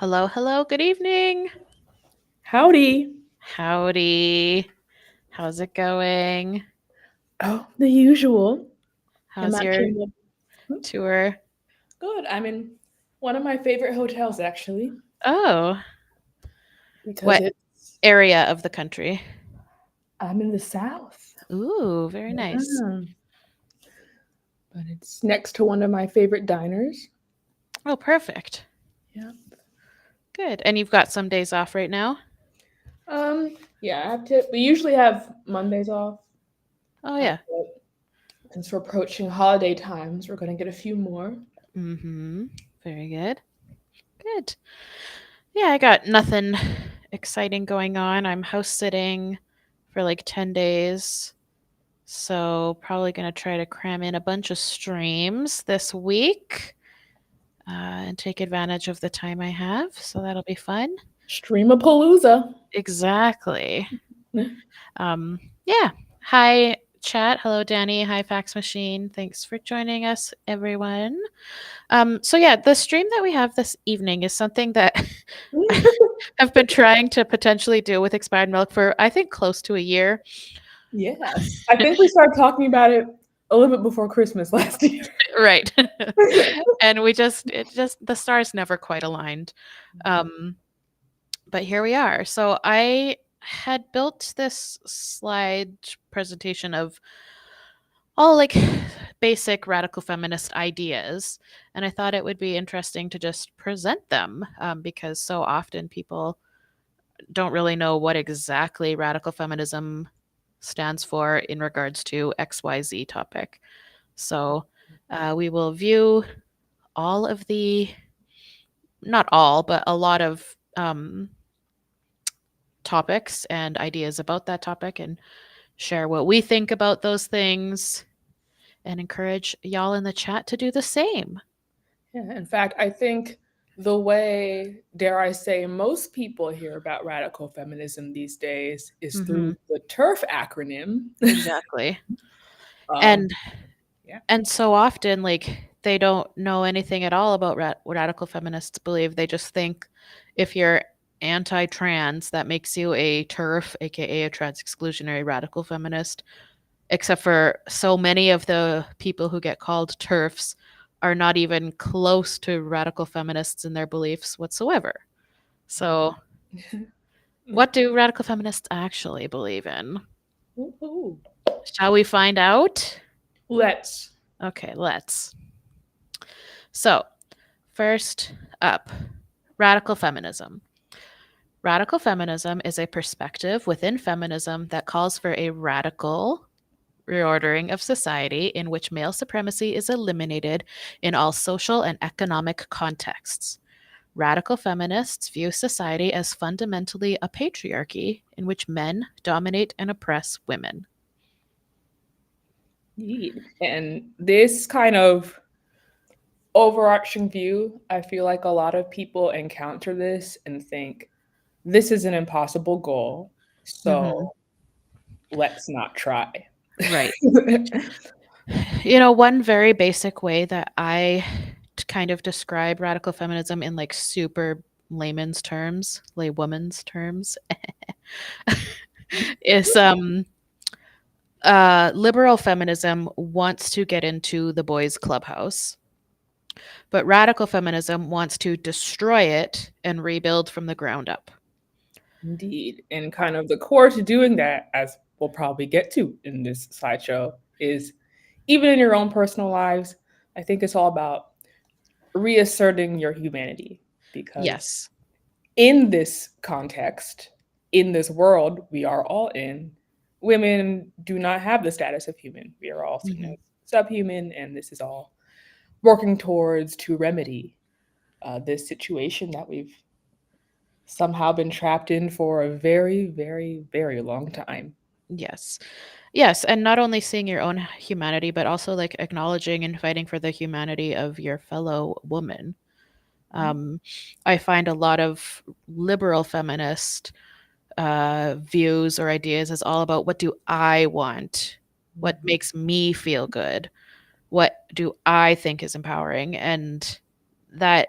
Hello, hello, good evening. Howdy. Howdy. How's it going? Oh, the usual. I'm How's your actually tour? good. I'm in one of my favorite hotels actually Oh, because what it's area of the country? I'm in the South. Ooh, very nice. Yeah. But it's next to one of my favorite diners. Oh, perfect. Yeah. Good. And you've got some days off right now? Yeah, I have to we usually have Mondays off. Oh, yeah. But since we're approaching holiday times, we're gonna get a few more. Mm-hmm. Very good. Good. Yeah, I got nothing exciting going on. I'm house sitting for like 10 days. So, probably going to try to cram in a bunch of streams this week. And take advantage of the time I have. So that'll be fun. Streamapalooza. Exactly. Yeah. Hi, chat. Hello, Danny. Hi, Fax Machine. Thanks for joining us, everyone. So yeah, the stream that we have this evening is something that I've been trying to potentially do with expired milk for I think close to a year. Yes. I think we started talking about it a little bit before Christmas last year. Right. And the stars never quite aligned. Um, but here we are. So I had built this slide presentation of all like basic radical feminist ideas, and I thought it would be interesting to just present them because so often people don't really know what exactly radical feminism stands for in regards to XYZ topic. So we will view all of the, not all, but a lot of topics and ideas about that topic and share what we think about those things and encourage y'all in the chat to do the same. Yeah, in fact, I think the way, dare I say, most people hear about radical feminism these days is Mm-hmm. through the TERF acronym. Exactly. um, And yeah. and so often like they don't know anything at all about what radical feminists believe. They just think if you're anti-trans, that makes you a TERF, aka a trans exclusionary radical feminist. Except for so many of the people who get called TERFs are not even close to radical feminists in their beliefs whatsoever. So, what do radical feminists actually believe in? Ooh. Shall we find out? Let's. Okay, let's. So, first up, radical feminism. Radical feminism is a perspective within feminism that calls for a radical reordering of society in which male supremacy is eliminated in all social and economic contexts. Radical feminists view society as fundamentally a patriarchy in which men dominate and oppress women. Indeed. And this kind of overarching view, I feel like a lot of people encounter this and think, this is an impossible goal, Mm-hmm. so let's not try. Right. One very basic way that I kind of describe radical feminism in like super layman's terms, laywoman's terms, is liberal feminism wants to get into the boys' clubhouse, but radical feminism wants to destroy it and rebuild from the ground up. Indeed. And kind of the core to doing that, as we'll probably get to in this slideshow, is even in your own personal lives, I think it's all about reasserting your humanity. Because Yes. in this context, in this world we are all in, women do not have the status of human. We are all seen Mm-hmm. as subhuman, and this is all working towards to remedy this situation that we've somehow been trapped in for a very, very, very long time. Yes. Yes, and not only seeing your own humanity, but also like acknowledging and fighting for the humanity of your fellow woman. Um, I find a lot of liberal feminist views or ideas is all about what do I want? What makes me feel good? What do I think is empowering? And that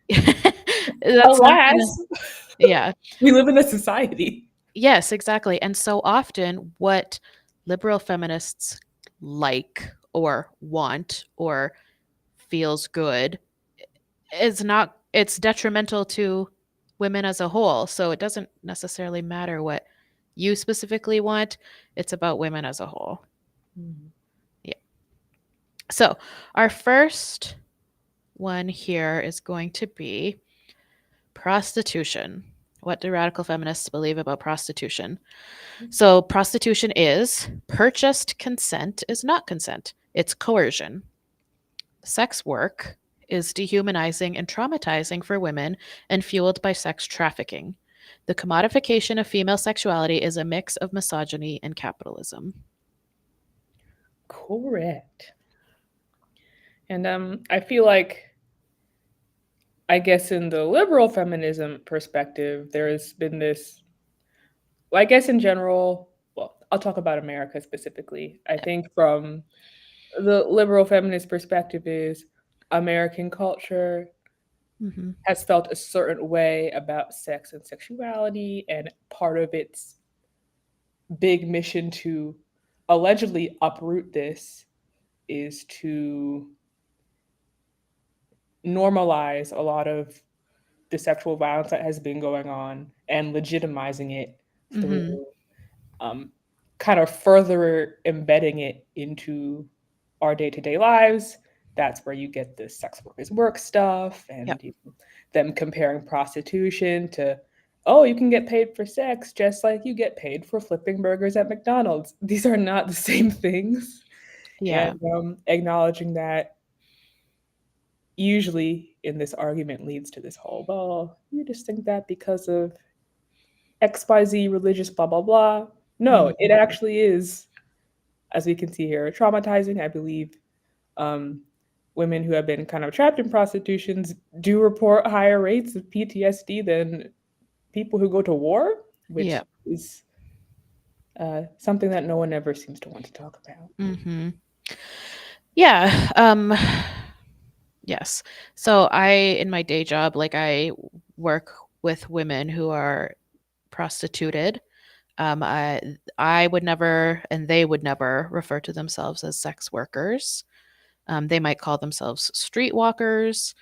That's not gonna. Alas, Yeah. we live in a society. Yes, exactly. And so often what liberal feminists like or want or feels good is not, it's detrimental to women as a whole. So it doesn't necessarily matter what you specifically want. It's about women as a whole. Mhm. Yeah. So our first one here is going to be prostitution. What do radical feminists believe about prostitution? So, prostitution is purchased consent is not consent, it's coercion. Sex work is dehumanizing and traumatizing for women and fueled by sex trafficking. The commodification of female sexuality is a mix of misogyny and capitalism. Correct. And I feel like, I guess, in the liberal feminism perspective, there has been this, well, I guess in general, well, I'll talk about America specifically. I think from the liberal feminist perspective is American culture Mm-hmm. has felt a certain way about sex and sexuality, and part of its big mission to allegedly uproot this is to normalize a lot of the sexual violence that has been going on and legitimizing it Mm-hmm. through um, kind of further embedding it into our day-to-day lives. That's where you get the sex workers work stuff Yep. and them comparing prostitution to, oh, you can get paid for sex just like you get paid for flipping burgers at McDonald's. These are not the same things. Yeah. And acknowledging that usually in this argument leads to this whole, well, you just think that because of XYZ religious blah blah blah. No, it Mm-hmm. actually is, as we can see here, traumatizing. I believe um, women who have been kind of trapped in prostitutions do report higher rates of PTSD than people who go to war, which Yep. is something that no one ever seems to want to talk about. Mm-hmm. Yeah. Yes. So I, in my day job, like I work with women who are prostituted. I would never, and they would never refer to themselves as sex workers. They might call themselves streetwalkers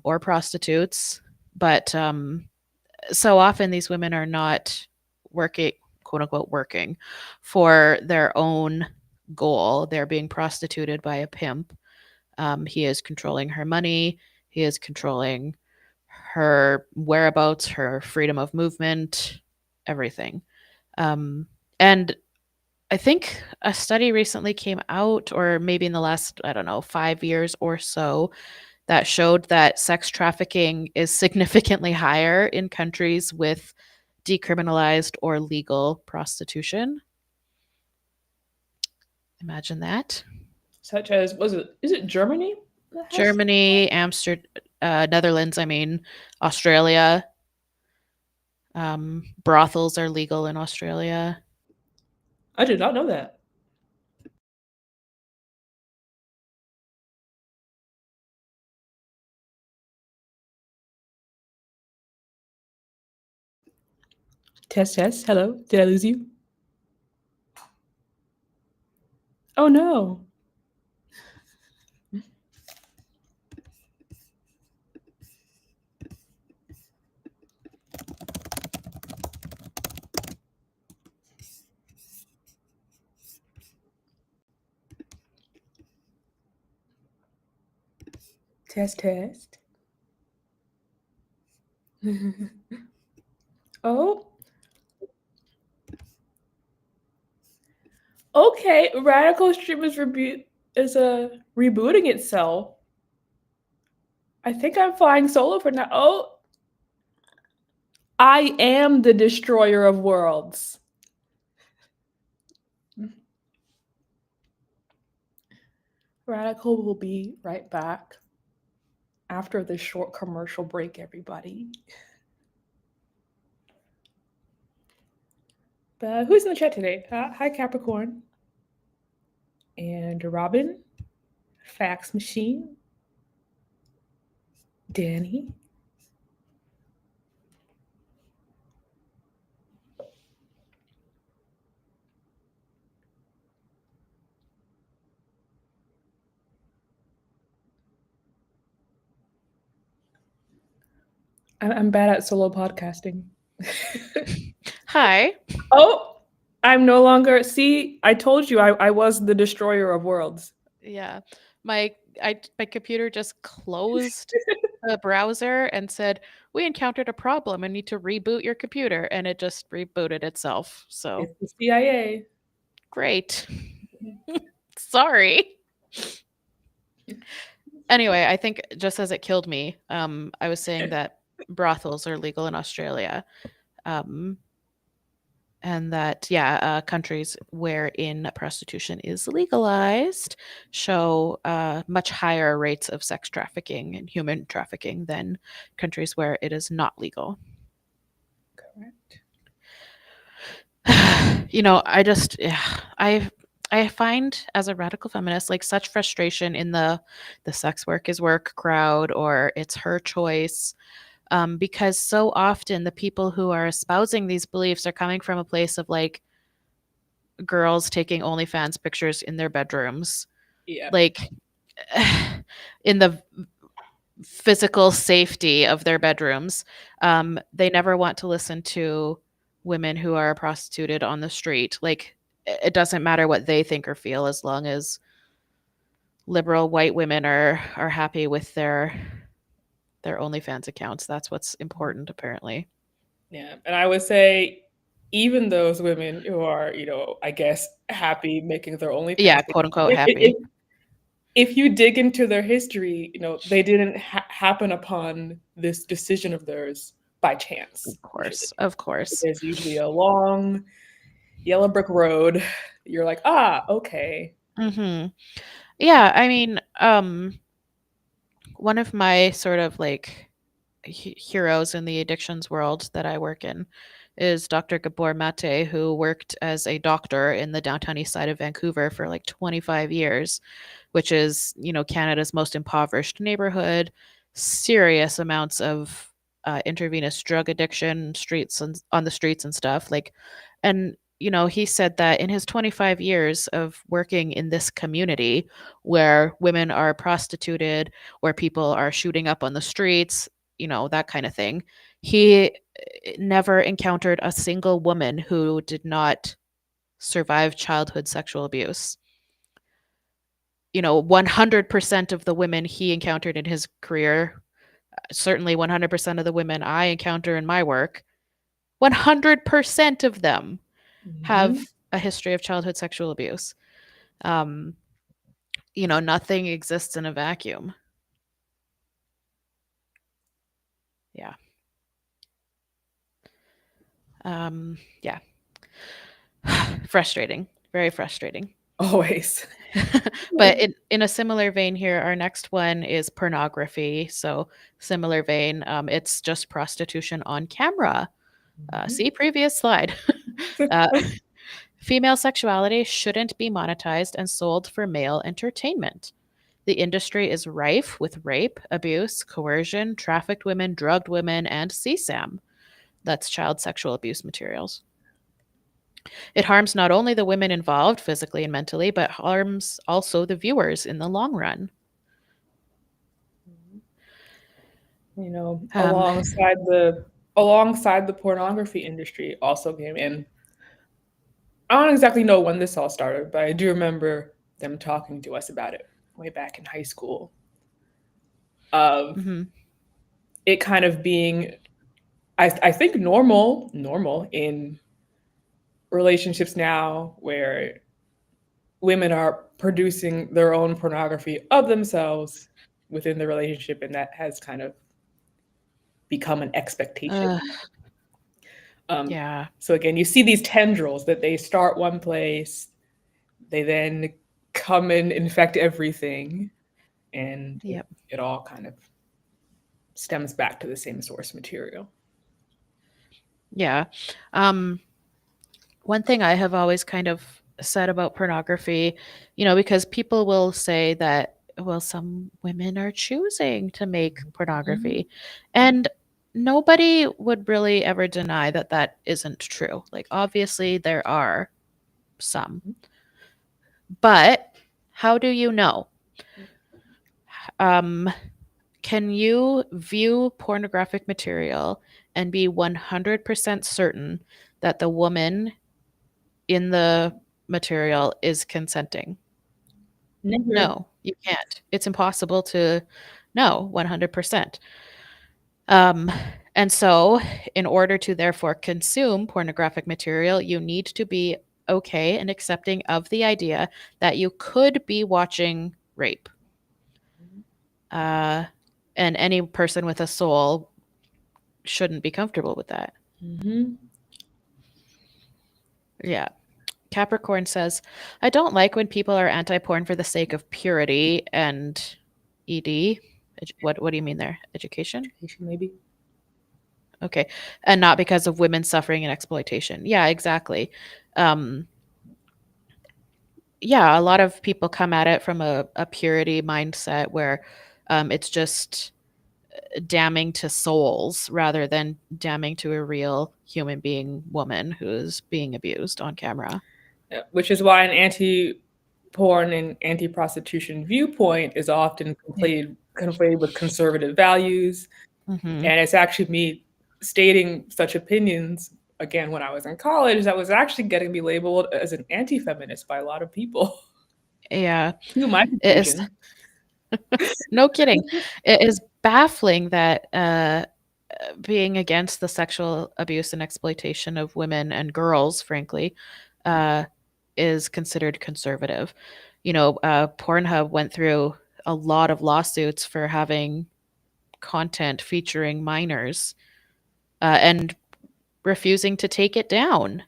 or prostitutes, but so often these women are not working, quote unquote, working for their own goal. They're being prostituted by a pimp. He is controlling her money. He is controlling her whereabouts, her freedom of movement, everything. Um, and I think a study recently came out, or maybe in the last, I don't know, 5 years or so, that showed that sex trafficking is significantly higher in countries with decriminalized or legal prostitution. Imagine that. Such as, is it Germany that has? Germany, Amsterdam, Netherlands, I mean, Australia. Brothels are legal in Australia. I did not know that. Test, test. Hello. Did I lose you? Oh no. Test, test. Oh, okay. Radical Stream is rebooting itself. I think I'm flying solo for now. Oh, I am the destroyer of worlds. Radical will be right back after this short commercial break, everybody. But who's in the chat today? Hi, Capricorn. And Robin, Fax Machine, Danny? I'm bad at solo podcasting. Hi. Oh, I'm no longer. See, I told you I was the destroyer of worlds. Yeah. My computer just closed the browser and said, "We encountered a problem and need to reboot your computer." And it just rebooted itself. So, It's the CIA. great. Sorry. Anyway, I think just as it killed me, I was saying that brothels are legal in Australia. Um, and that, yeah, countries wherein prostitution is legalized show much higher rates of sex trafficking and human trafficking than countries where it is not legal. Correct. I just, yeah, I find as a radical feminist like such frustration in the sex work is work crowd, or it's her choice, because so often the people who are espousing these beliefs are coming from a place of like girls taking OnlyFans pictures in their bedrooms, Yeah. like in the physical safety of their bedrooms. They never want to listen to women who are prostituted on the street. Like, it doesn't matter what they think or feel as long as liberal white women are happy with their OnlyFans accounts. That's what's important, apparently. Yeah. And I would say, even those women who are, I guess, happy making their Yeah, OnlyFans, quote unquote if, if, happy. if you dig into their history, they didn't happen upon this decision of theirs by chance. Of Usually, course, of course. there's usually a long yellow brick road. You're like, okay. Hmm. Yeah, I mean, one of my sort of like heroes in the addictions world that I work in is Dr. Gabor Mate, who worked as a doctor in the downtown east side of Vancouver for like 25 years, which is, Canada's most impoverished neighborhood, serious amounts of intravenous drug addiction, streets and on the streets and stuff. Like, and he said that in his 25 years of working in this community where women are prostituted, where people are shooting up on the streets, that kind of thing, he never encountered a single woman who did not survive childhood sexual abuse. 100% of the women he encountered in his career, certainly 100% of the women I encounter in my work, 100% of them have Mhm. a history of childhood sexual abuse. Um, nothing exists in a vacuum. Yeah. Yeah. Frustrating. Very frustrating. Always. But in a similar vein here, our next one is pornography. So similar vein, it's just prostitution on camera. Mhm. See previous slide. uh, Female sexuality shouldn't be monetized and sold for male entertainment. The industry is rife with rape, abuse, coercion, trafficked women, drugged women, and CSAM. That's child sexual abuse materials. It harms not only the women involved physically and mentally, but harms also the viewers in the long run. you know, Um, alongside the alongside the pornography industry also came in. I don't exactly know when this all started, but I do remember them talking to us about it way back in high school. Of mhm. it kind of being, I think, normal in relationships now, where women are producing their own pornography of themselves within the relationship, and that has kind of become an expectation. Ugh, Um, yeah. so again, you see these tendrils that they start one place, they then come and infect everything, and Yep. it all kind of stems back to the same source material. Yeah. Um, One thing I have always kind of said about pornography, because people will say that well, some women are choosing to make Mhm. pornography. And nobody would really ever deny that that isn't true. Like, obviously, there are some. But how do you know? Um, can you view pornographic material and be 100% certain that the woman in the material is consenting? Never. No, you can't. It's impossible to know 100%. Um, and so, in order to therefore consume pornographic material, you need to be okay and accepting of the idea that you could be watching rape. Uh, and any person with a soul shouldn't be comfortable with that. Mhm. Yeah. Capricorn says, I don't like when people are anti porn for the sake of purity and ED. What do you mean there? Education? Education, maybe. Okay. And not because of women suffering and exploitation. Yeah, exactly. Um, yeah, a lot of people come at it from a purity mindset where it's just damning to souls rather than damning to a real human being woman who's being abused on camera. Yeah, which is why an anti-porn and anti-prostitution viewpoint is often Yeah. conflated with conservative values. Hmm. And it's actually me stating such opinions again when I was in college that was actually getting me labeled as an anti-feminist by a lot of people. Yeah. To my It is confusion. no kidding. It is baffling that being against the sexual abuse and exploitation of women and girls, frankly, uh, is considered conservative. Pornhub went through a lot of lawsuits for having content featuring minors and refusing to take it down.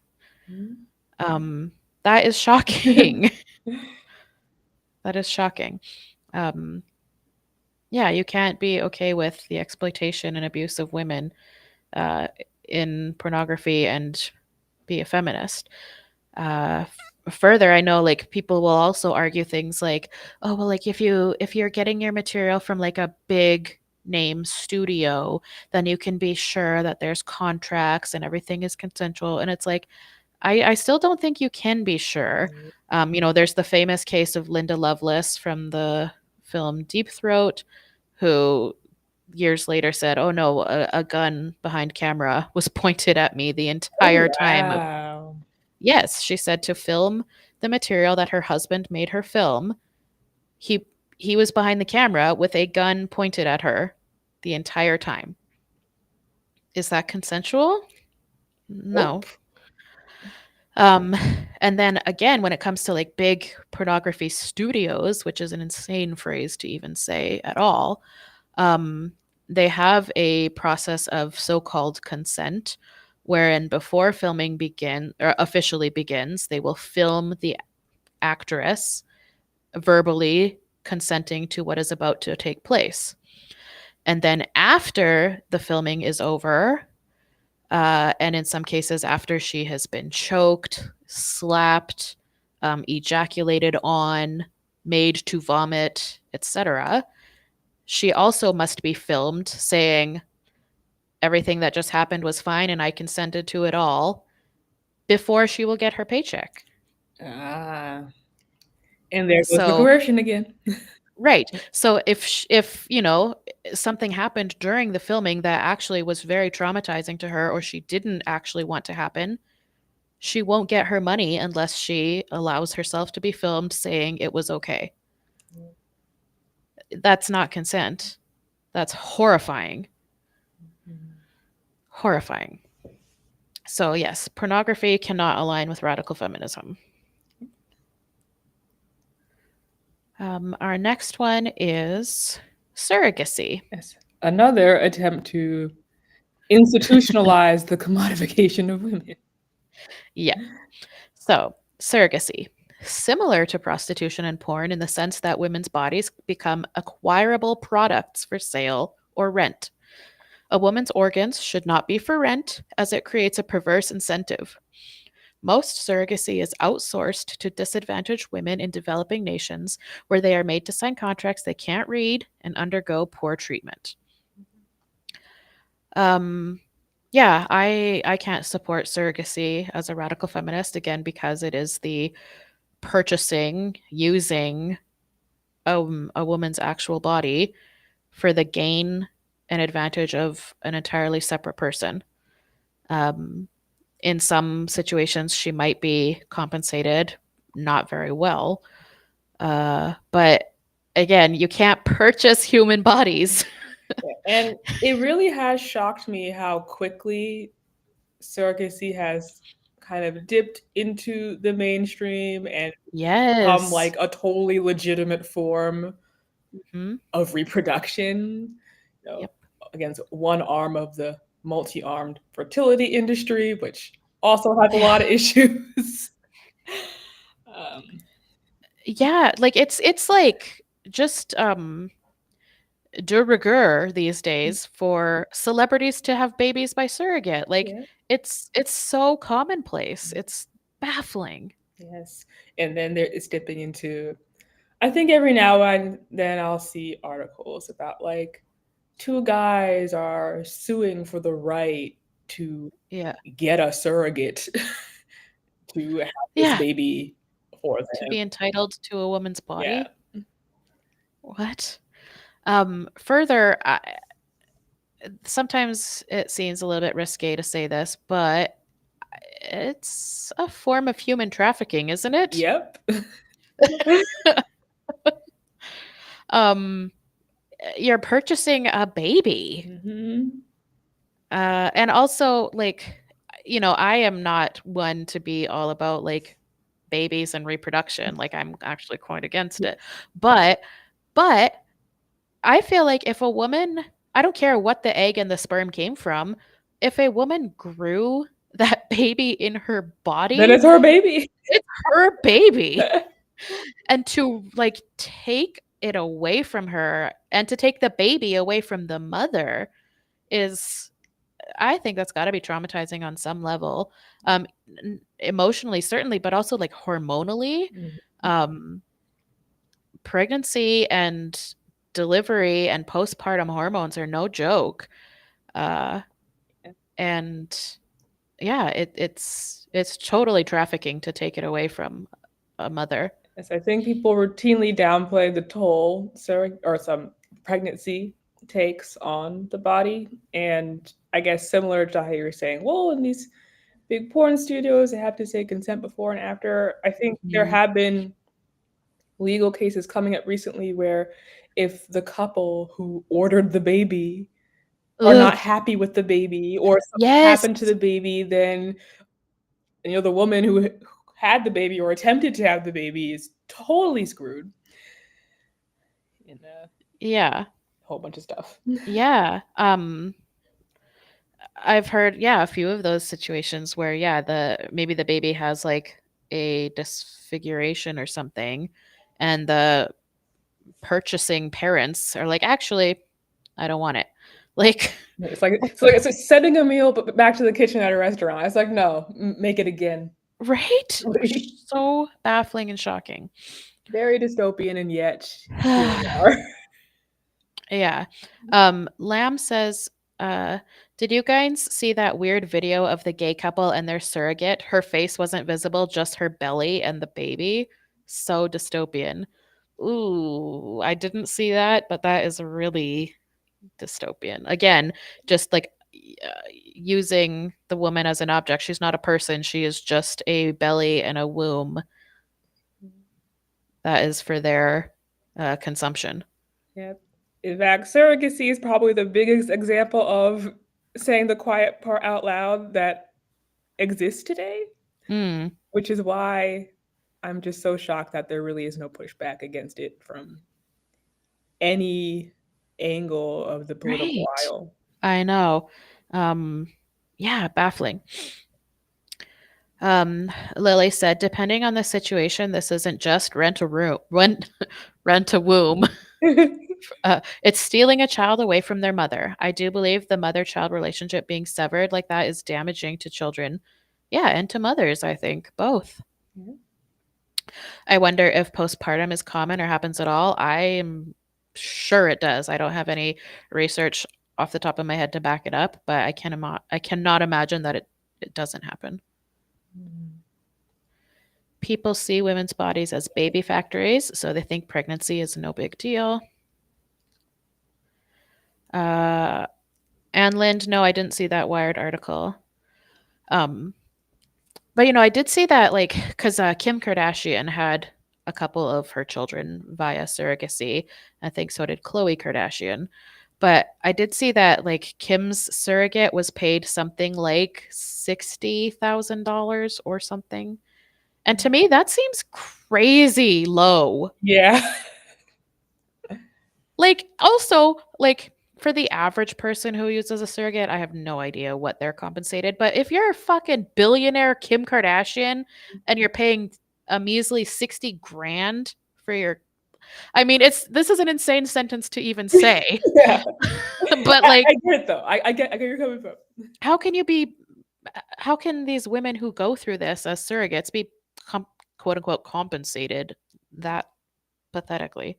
Um, that is shocking. That is shocking. Um, yeah, you can't be okay with the exploitation and abuse of women uh, in pornography and be a feminist. Further, I know like people will also argue things like, oh well, like if you're getting your material from like a big name studio, then you can be sure that there's contracts and everything is consensual. And it's like, I still don't think you can be sure. There's the famous case of Linda Lovelace from the film Deep Throat, who years later said, "Oh no, a gun behind camera was pointed at me the Oh, entire time of." wow. Yes, she said to film the material that her husband made her film, he he was behind the camera with a gun pointed at her the entire time. Is that consensual? No. Nope. Um, and then again, when it comes to like big pornography studios, which is an insane phrase to even say at all, um, they have a process of so-called consent, wherein before filming begin or officially begins, they will film the actress verbally consenting to what is about to take place. And then after the filming is over, and in some cases after she has been choked, slapped, ejaculated on, made to vomit, etc., she also must be filmed saying everything that just happened was fine and I consented to it all before she will get her paycheck. Ah. And there goes the So, coercion again. right. So if something happened during the filming that actually was very traumatizing to her or she didn't actually want to happen, she won't get her money unless she allows herself to be filmed saying it was okay. That's not consent. That's horrifying. Horrifying. So, yes, pornography cannot align with radical feminism. Our next one is surrogacy. Yes. Another attempt to institutionalize the commodification of women. Yeah. So, surrogacy. Similar to prostitution and porn in the sense that women's bodies become acquirable products for sale or rent. A woman's organs should not be for rent, as it creates a perverse incentive. Most surrogacy is outsourced to disadvantaged women in developing nations where they are made to sign contracts they can't read and undergo poor treatment. Um, yeah, I can't support surrogacy as a radical feminist again because it is the purchasing, using a woman's actual body for the gain and advantage of an entirely separate person. Um, in some situations, she might be compensated not very well. But again, you can't purchase human bodies. And it really has shocked me how quickly surrogacy has kind of dipped into the mainstream and become Yes. like a totally legitimate form Hmm. of reproduction. You know, Yep. against one arm of the multi-armed fertility industry, which also has a lot Yeah. of issues. um, Yeah, like it's like just de rigueur these days for celebrities to have babies by surrogate. Like yeah. it's so commonplace. It's baffling. Yes. And then there is dipping into, I think every now and then I'll see articles about like two guys are suing for the right to Yeah. get a surrogate to have this Yeah, baby for to them. be entitled to a woman's Yeah. body. What? Further, sometimes it seems a little bit risque to say this, but it's a form of human trafficking, isn't it? Yep. Um, you're purchasing a baby. Hmm. And also, like, I am not one to be all about like babies and reproduction. Like, I'm actually quite against it. But, but I feel like if a woman, I don't care what the egg and the sperm came from, if a woman grew that baby in her Then body, it's her baby. it's her baby. And to like take it away from her and to take the baby away from the mother is, I think that's got to be traumatizing on some level. Emotionally certainly, but also like hormonally. Mhm. Um Pregnancy and delivery and postpartum hormones are no joke. Uh and yeah, it's totally trafficking to take it away from a mother. Yes, I think people routinely downplay the toll or some pregnancy takes on the body. And I guess similar to how you were saying, well, in these big porn studios, they have to say consent before and after. I think there Mhm. have been legal cases coming up recently where if the couple who ordered the baby are Ugh. not happy with the baby or something Yes. happened to the baby, then the woman who had the baby or attempted to have the baby is totally screwed in a Yeah. whole bunch of stuff. Yeah. I've heard, yeah, a few of those situations where, yeah, maybe the baby has like a disfiguration or something, and the purchasing parents are like, actually, I don't want it. Like, It's like sending a meal but back to the kitchen at a restaurant. It's like, no, make it again. right? So baffling and shocking. Very dystopian, and yet here we are. Yeah. Lamb says, uh, did you guys see that weird video of the gay couple and their surrogate? Her face wasn't visible, just her belly and the baby. So dystopian. Ooh, I didn't see that, but that is really dystopian. Again, just like using the woman as an object. She's not a person, she is just a belly and a womb that is for their consumption. Yep. In fact, surrogacy is probably the biggest example of saying the quiet part out loud that exists today, Mm, which is why I'm just so shocked that there really is no pushback against it from any angle of the political right. aisle. I know. Um, yeah, baffling. Lily said, depending on the situation, this isn't just rent a room, rent a womb. It's stealing a child away from their mother. I do believe the mother-child relationship being severed like that is damaging to children. Yeah, and to mothers, I think, both. Yeah. I wonder if postpartum is common or happens at all. I am sure it does. I don't have any research off the top of my head to back it up, but I cannot imagine that it doesn't happen. Mm. People see women's bodies as baby factories, so they think pregnancy is no big deal. Uh, Anne Lind, no, I didn't see that Wired article. Um, but I did see that, like, because Kim Kardashian had a couple of her children via surrogacy. I think so did Khloe Kardashian. But I did see that, like, Kim's surrogate was paid something like $60,000 or something. And to me, that seems crazy low. Yeah. Like, also, like, for the average person who uses a surrogate, I have no idea what they're compensated. But if you're a fucking billionaire Kim Kardashian and you're paying a measly 60 grand for your, I mean, this is an insane sentence to even say. Yeah. But like, I get it though. I get where you're coming from. how can you be, how can these women who go through this as surrogates be quote unquote compensated that pathetically?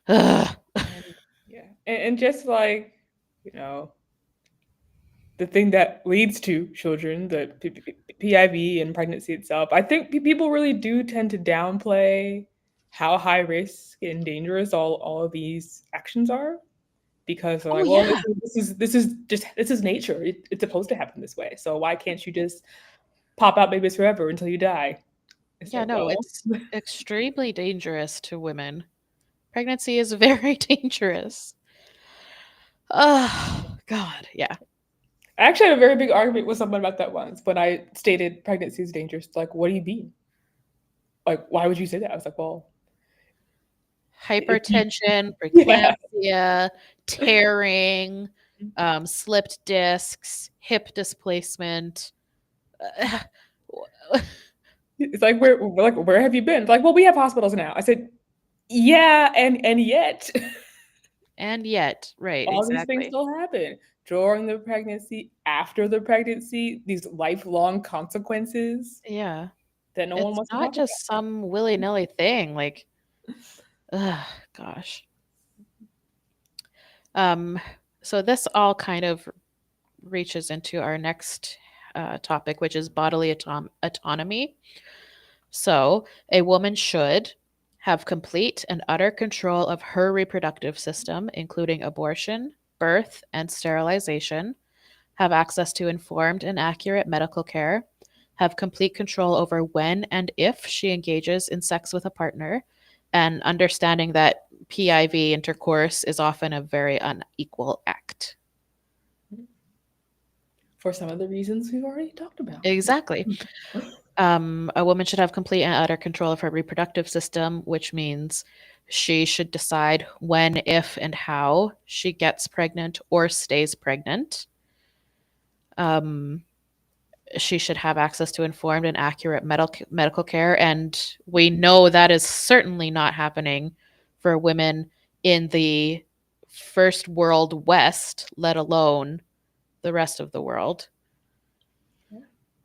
Ugh. And yeah. And just like, you know, the thing that leads to children, the PIV and pregnancy itself, I think people really do tend to downplay how high risk and dangerous all of these actions are because they're Oh, like, well, yeah. this is nature. It's supposed to happen this way. So why can't you just pop out babies forever until you die? It's Yeah, like, no, well, it's extremely dangerous to women. Pregnancy is very dangerous. Oh, God. Yeah. I actually had a very big argument with someone about that once when I stated pregnancy is dangerous. Like, what do you mean? Like, why would you say that? I was like, well, if you, Hypertension, yeah. preeclampsia, tearing, slipped discs, hip displacement. Uh, It's like where have you been? It's like, well, we have hospitals now. I said, yeah, and yet and yet, right, all these things exactly. still happen during the pregnancy, after the pregnancy, these lifelong consequences Yeah. that no one It's wants to not talk just some willy-nilly thing. Like, ugh, gosh. Um, so this all kind of reaches into our next topic, which is bodily autonomy. So, a woman should have complete and utter control of her reproductive system, including abortion, birth, and sterilization, have access to informed and accurate medical care, have complete control over when and if she engages in sex with a partner, and understanding that PIV intercourse is often a very unequal act. about for some of the reasons we've already talked about. Exactly. A woman should have complete and utter control of her reproductive system, which means she should decide when, if, and how she gets pregnant or stays pregnant. Um, she should have access to informed and accurate medical care. And we know that is certainly not happening for women in the first world West, let alone the rest of the world.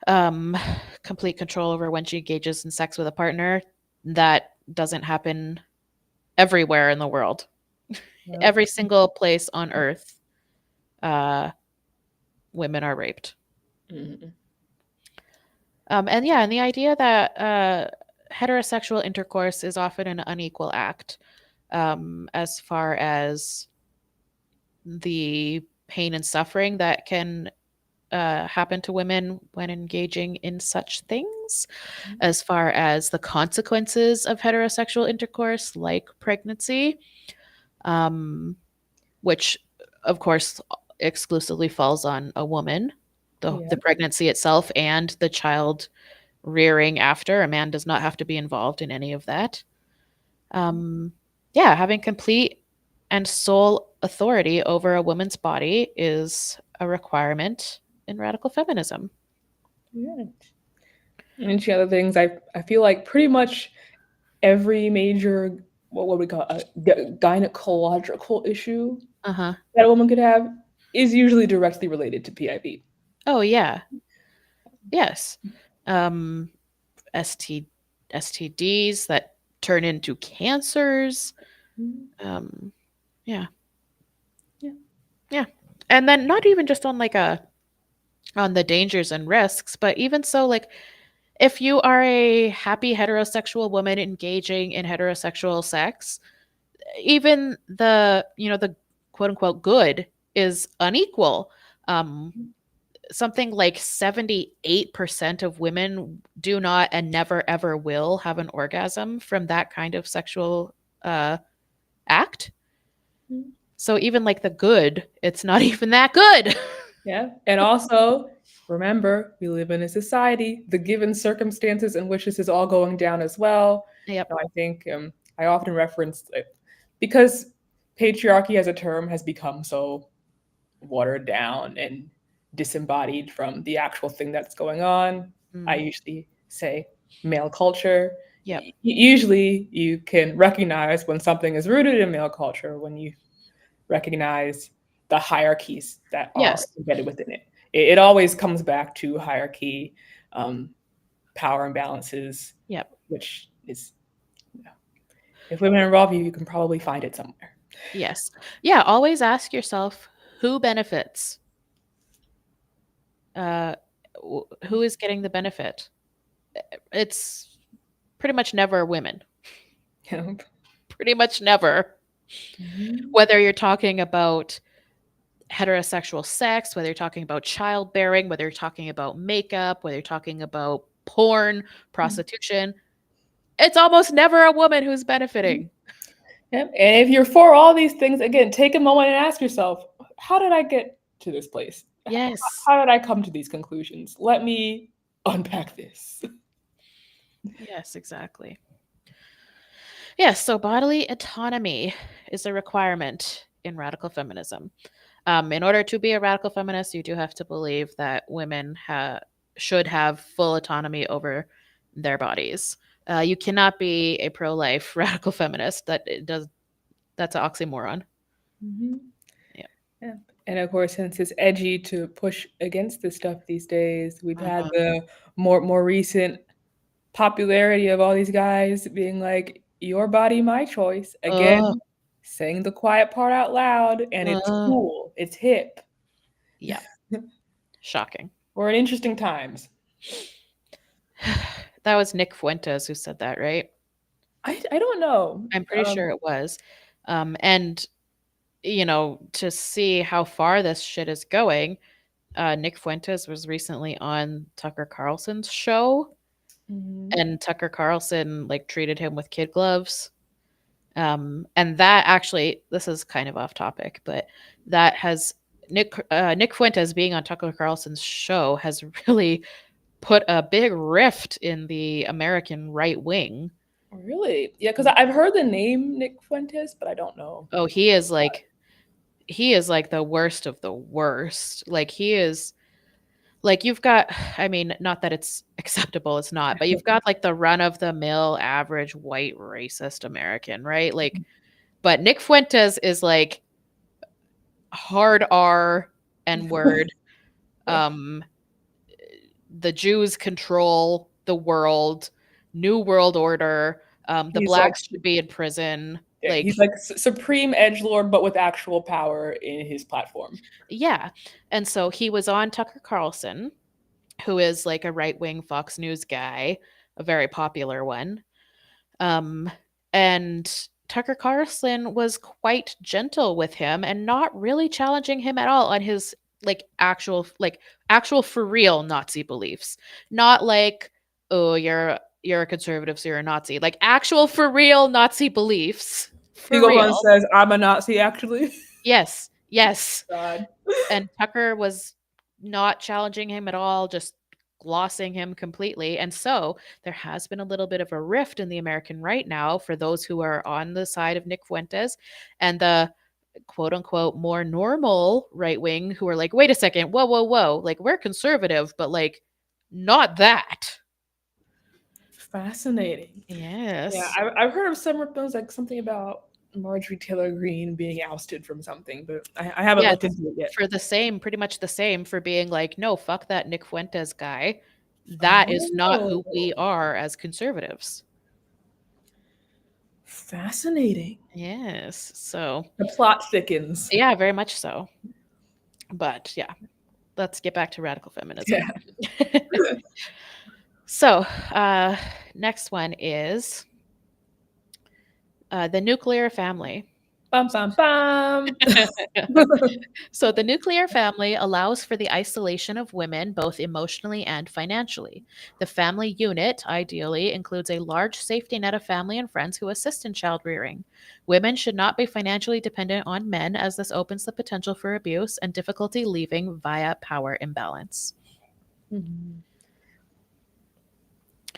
um, Complete control over when she engages in sex with a partner. That doesn't happen everywhere in the world. Yep. Every single place on earth, uh, women are raped. Mhm. And yeah, and the idea that heterosexual intercourse is often an unequal act, as far as the pain and suffering that can happen to women when engaging in such things, as far as the consequences of heterosexual intercourse, like pregnancy, um, which, of course, exclusively falls on a woman, the Yeah. pregnancy itself and the child rearing after. A man does not have to be involved in any of that. Um, yeah, having complete and sole authority over a woman's body is a requirement in radical feminism. Yeah. And the other things I feel like pretty much every major what would we call a gynecological issue Uh huh. that a woman could have. is usually directly related to PIV. Oh yeah. Yes. Um ST STDs that turn into cancers. Mhm. Um yeah. Yeah. Yeah. And then not even just on like a on the dangers and risks, but even so like if you are a happy heterosexual woman engaging in heterosexual sex, even the, the quote unquote good is unequal. Um Something like 78% of women do not and never ever will have an orgasm from that kind of sexual uh act. Mhm. So even like the good, it's not even that good. Yeah. And also, remember, we live in a society, the given circumstances in which this is all going down as well. Yep. Now, I think I often reference because patriarchy as a term has become so watered down and disembodied from the actual thing that's going on. I Mm, usually say male culture. yep. Usually, you can recognize when something is rooted in male culture when you recognize the hierarchies that are Yes. embedded within it. It always comes back to hierarchy, um, power imbalances, Yep. which is, you know, if women involve you, you can probably find it somewhere. Yes. Yeah, always ask yourself who benefits. Uh who is getting the benefit? It's pretty much never women. Yep. Pretty much never. Mhm. Whether you're talking about heterosexual sex, whether you're talking about childbearing, whether you're talking about makeup, whether you're talking about porn, prostitution, it's almost never a woman who's benefiting. Yep. And if you're for all these things, again, take a moment and ask yourself, how did I get to this place? Yes. How did I come to these conclusions? Let me unpack this. Yes, exactly. Yes, so bodily autonomy is a requirement in radical feminism. In order to be a radical feminist, you do have to believe that women should have full autonomy over their bodies. You cannot be a pro-life radical feminist. That's an oxymoron. Mhm. Yeah. Yeah. And of course, since it's edgy to push against this stuff these days, we've had Uh-huh. the more recent popularity of all these guys being like, "Your body, my choice." Uh, Again, saying the quiet part out loud, and it's uh, cool. It's hip. yeah. Shocking. We're in interesting times. That was Nick Fuentes who said that, right? I don't know. I'm pretty sure it was. And to see how far this shit is going, Nick Fuentes was recently on Tucker Carlson's show, Mhm. and Tucker Carlson like treated him with kid gloves. And that actually, this is kind of off topic, but that has Nick Fuentes being on Tucker Carlson's show has really put a big rift in the American right wing. Really? Yeah, because I've heard the name Nick Fuentes, but I don't know. Oh, he is like the worst of the worst. Like he is like you've got I mean, not that it's acceptable, it's not, but you've got like the run of the mill average white racist American, right? Like but Nick Fuentes is like hard R N word. Um the Jews control the world, New World Order, the He's like blacks should be in prison. Yeah, Like he's like supreme edge lord, but with actual power in his platform. yeah. And so he was on Tucker Carlson, who is like a right-wing Fox News guy, a very popular one. Um, and Tucker Carlson was quite gentle with him and not really challenging him at all on his actual for real Nazi beliefs. Not like, oh, you're a conservative, so you're a Nazi. Like actual for real Nazi beliefs. He For goes on and real. says, "I'm a Nazi." Actually, Yes. Yes. God. And Tucker was not challenging him at all, just glossing him completely. And so there has been a little bit of a rift in the American right now for those who are on the side of Nick Fuentes and the quote unquote more normal right wing who are like, wait a second, whoa, whoa, whoa. Like, we're conservative, but like, not that. Fascinating. Yeah, Yes. I've heard of some things like something about. Marjorie Taylor Greene being ousted from something, but I haven't Yes, looked into it yet. for the same, pretty much the same, for being like, "No, fuck that Nick Fuentes guy. That is not who we Oh, are as conservatives." fascinating. Yes. So, The plot thickens. yeah, very much so. But yeah, let's get back to radical feminism. Yeah. So, uh, next one is the nuclear family. Bum bum bum. So, the nuclear family allows for the isolation of women both emotionally and financially. The family unit, ideally, includes a large safety net of family and friends who assist in child rearing. Women should not be financially dependent on men, as this opens the potential for abuse and difficulty leaving via power imbalance. Mhm.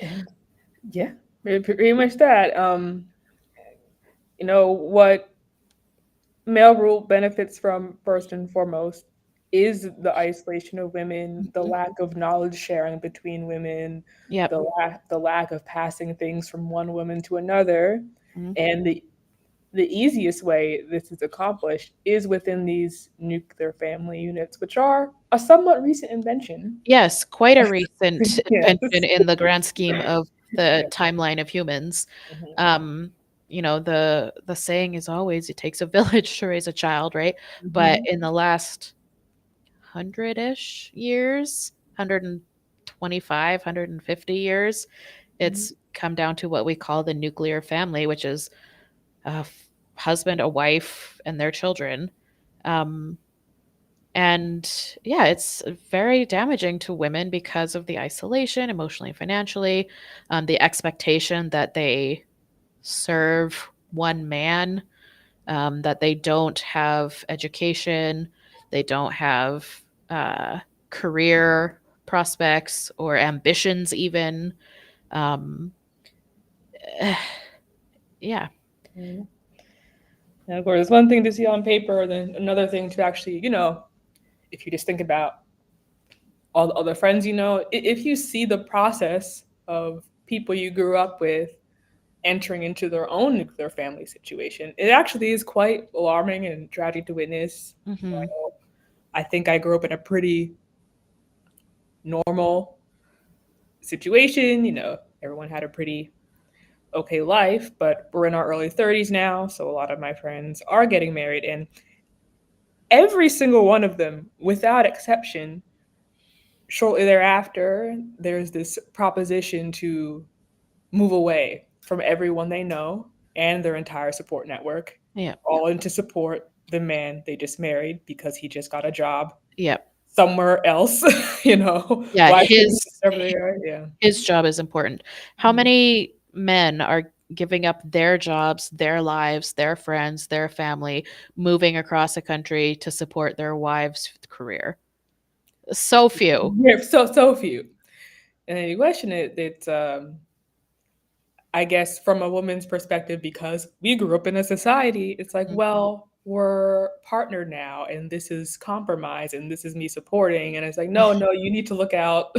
And yeah, pretty much that. What male rule benefits from first and foremost is the isolation of women, the Mhm. lack of knowledge sharing between women, Yep. the lack of passing things from one woman to another, Mhm. and the easiest way this is accomplished is within these nuclear family units, which are a somewhat recent invention. Yes, quite a recent invention Yes. in the grand scheme of the Yeah. timeline of humans. Mhm. Um, the saying is always it takes a village to raise a child, right? But Mhm. in the last 100-ish years, 125, 150 years, Mhm. it's come down to what we call the nuclear family, which is a husband, a wife, and their children. Um, and yeah, it's very damaging to women because of the isolation, emotionally and financially, the expectation that they serve one man, that they don't have education, they don't have uh, career prospects or ambitions, even. Um, yeah. Mhm. And of course, it's one thing to see on paper, then another thing to actually, if you just think about all the other friends if you see the process of people you grew up with entering into their own nuclear family situation, it actually is quite alarming and tragic to witness. Hmm. I think I grew up in a pretty normal situation. Everyone had a pretty okay life, but we're in our early 30s now, so a lot of my friends are getting married, and every single one of them, without exception, shortly thereafter, there's this proposition to move away from everyone they know and their entire support network, Yeah. all in to support the man they just married because he just got a job Yeah. somewhere else. Yeah. Why should he wherever they are? Yeah. His job is important. How Mhm. many men are giving up their jobs, their lives, their friends, their family, moving across the country to support their wives' career? So few. Yeah, so few. And then you question it, it's I guess from a woman's perspective, because we grew up in a society, it's like, Mhm. well, we're partnered now and this is compromise and this is me supporting. And it's like, no, no, you need to look out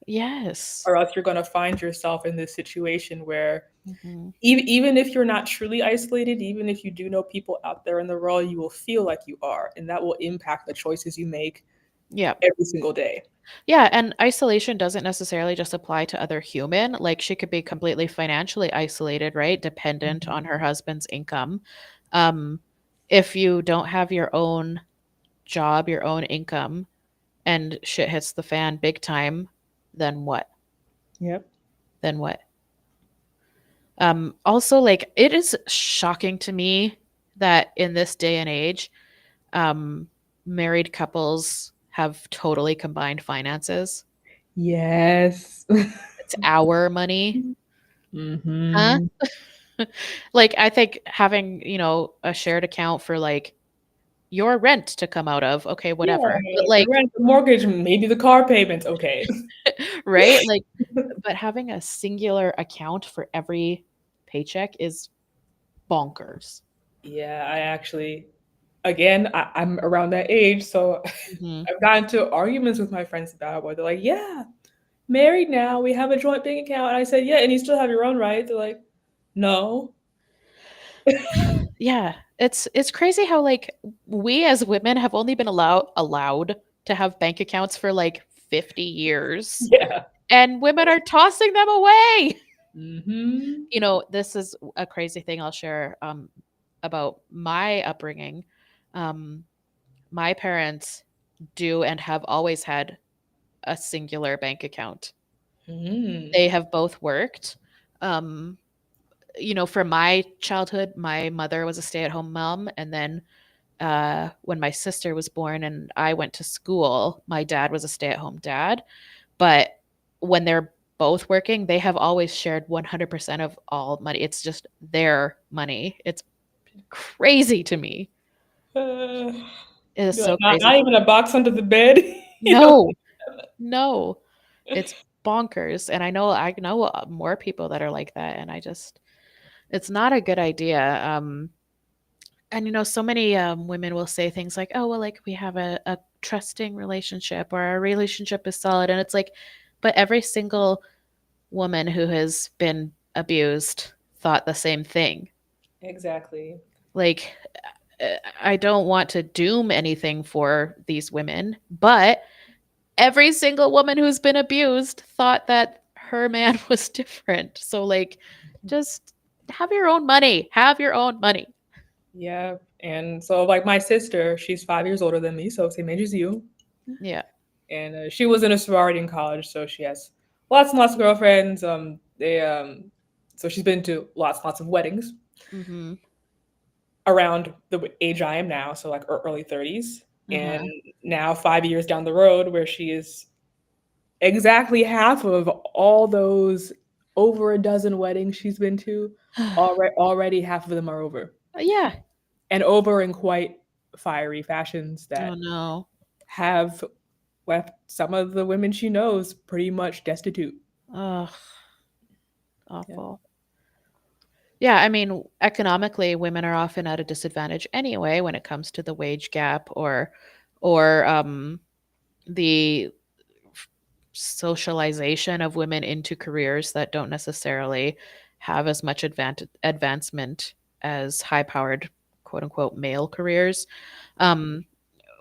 Yes. or else you're going to find yourself in this situation where Mhm. even if you're not truly isolated, even if you do know people out there in the world, you will feel like you are. And that will impact the choices you make Yeah. every single day. Yeah, and isolation doesn't necessarily just apply to other human. Like she could be completely financially isolated, right? Dependent on her husband's income. Um, if you don't have your own job, your own income, and shit hits the fan big time, then what? Yep. Then what? Also, like, it is shocking to me that in this day and age, um, married couples have totally combined finances. Yes. It's our money. Huh? Hmm. Like, I think having, a shared account for like your rent to come out of, okay, Yeah, whatever. But the like, rent, the mortgage, maybe the car payments. Okay. right? Like, but having a singular account for every paycheck is bonkers. Yeah, I actually, again, I'm around that age, so Hmm. I've gotten into arguments with my friends about it where they're like, yeah, married now, we have a joint bank account. And I said, yeah, and you still have your own, right? They're like, no. Yeah, it's crazy how like we as women have only been allowed to have bank accounts for like 50 years Yeah. and women are tossing them away. Mm-hmm. You know, this is a crazy thing I'll share about my upbringing. Um my parents do and have always had a singular bank account. Mm-hmm. They have both worked. Um you know, for my childhood, my mother was a stay-at-home mom, and then when my sister was born and I went to school, my dad was a stay-at-home dad. But when they're both working, they have always shared 100% of all money. It's just their money. It's crazy to me. Uh, It is be like, so not crazy. even a box under the bed. You know. No, no, it's bonkers. And I know more people that are like that, and I just it's not a good idea. And you know, so many women will say things like, "Oh, well, like we have a trusting relationship, or our relationship is solid," and it's like, but every single woman who has been abused thought the same thing. Exactly. Like, I don't want to doom anything for these women, but every single woman who's been abused thought that her man was different. So, like, just have your own money. Have your own money. Yeah. And so, like, my sister, she's 5 years older than me, so same age as you. Yeah. And she was in a sorority in college, so she has lots and lots of girlfriends. So she's been to lots and lots of weddings Mm-hmm. around the age I am now, so like early 30s. And Uh-huh. now 5 years down the road, where she is exactly half of all those over a dozen weddings she's been to, already half of them are over, Yeah. and over in quite fiery fashions Oh that no. have left some of the women she knows pretty much destitute. Ugh, Yeah. awful. Yeah, I mean, economically, women are often at a disadvantage anyway when it comes to the wage gap or the socialization of women into careers that don't necessarily have as much advancement as high-powered quote unquote male careers. Um,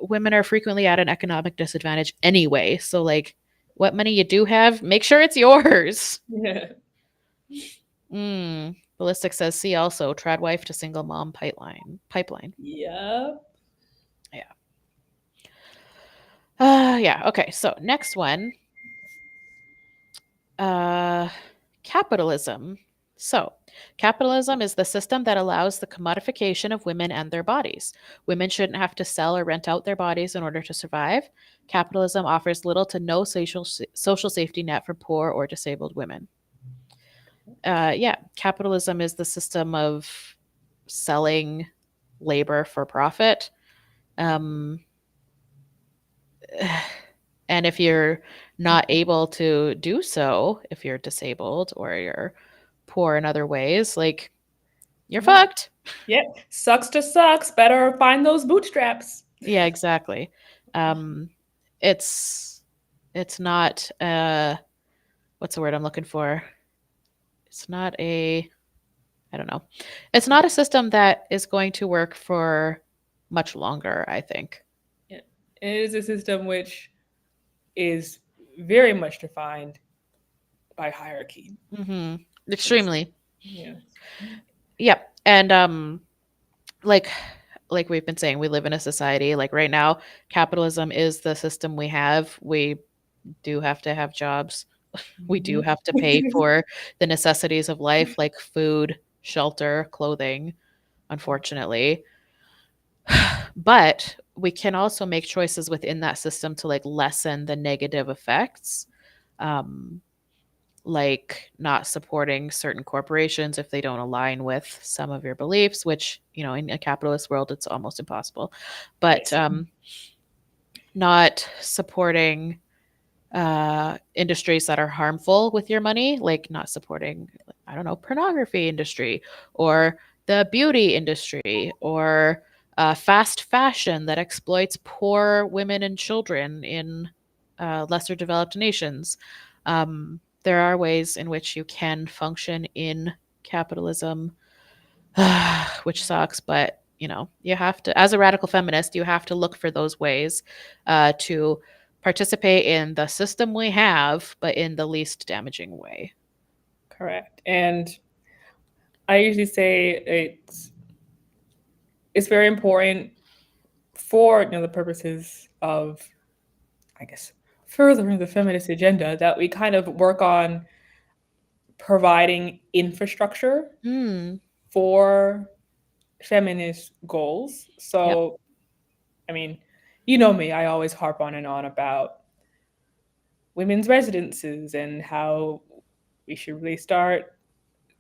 women are frequently at an economic disadvantage anyway. So like what money you do have, make sure it's yours. Yeah. Ballistic says see also trad wife to single mom pipeline. Yeah. Yeah. Yeah. Okay. So next one, uh, capitalism. So, capitalism is the system that allows the commodification of women and their bodies. Women shouldn't have to sell or rent out their bodies in order to survive. Capitalism offers little to no social safety net for poor or disabled women. Yeah, capitalism is the system of selling labor for profit. Um, and if you're not able to do so, if you're disabled or you're poor in other ways, like you're Yeah. fucked. Yeah. Sucks to sucks. Better find those bootstraps. Yeah, exactly. Um, it's it's not what's the word I'm looking for? It's not a I don't know. It's not a system that is going to work for much longer, I think. Yeah. It is a system which is very much defined by hierarchy. Hmm. And it's, Extremely. yeah. Yep. And like like we've been saying, we live in a society like right now, capitalism is the system we have. We do have to have jobs. We do Mhm. have to pay for the necessities of life like food, shelter, clothing, unfortunately. But we can also make choices within that system to like lessen the negative effects. Um, like not supporting certain corporations if they don't align with some of your beliefs, which, you know, in a capitalist world, it's almost impossible. But Yes. not supporting industries that are harmful with your money, like not supporting, I don't know, pornography industry or the beauty industry or fast fashion that exploits poor women and children in lesser developed nations. There are ways in which you can function in capitalism which sucks. But you have to, as a radical feminist, you have to look for those ways to participate in the system we have, but in the least damaging way. Correct. And I usually say it's very important for the purposes of, I guess, furthering the feminist agenda that we kind of work on providing infrastructure Hmm. for feminist goals. Yep. So, I mean, you know me, I always harp on and on about women's residences and how we should really start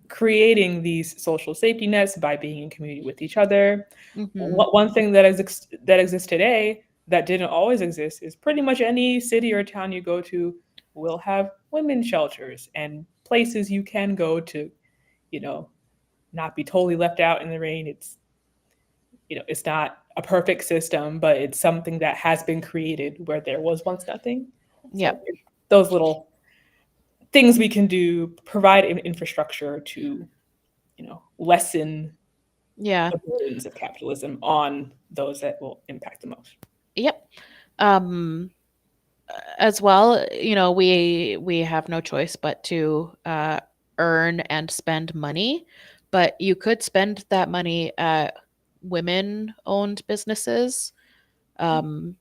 creating these social safety nets by being in community with each other. Hmm. One thing that exists today that didn't always exist is pretty much any city or town you go to will have women's shelters and places you can go to, you know, not be totally left out in the rain. It's not a perfect system, but it's something that has been created where there was once nothing. So Yep. those little things we can do provide infrastructure to lessen Yeah. the burdens of capitalism on those that will impact the most. Yep. Um, as well, we have no choice but to earn and spend money, but you could spend that money at women-owned businesses. Um,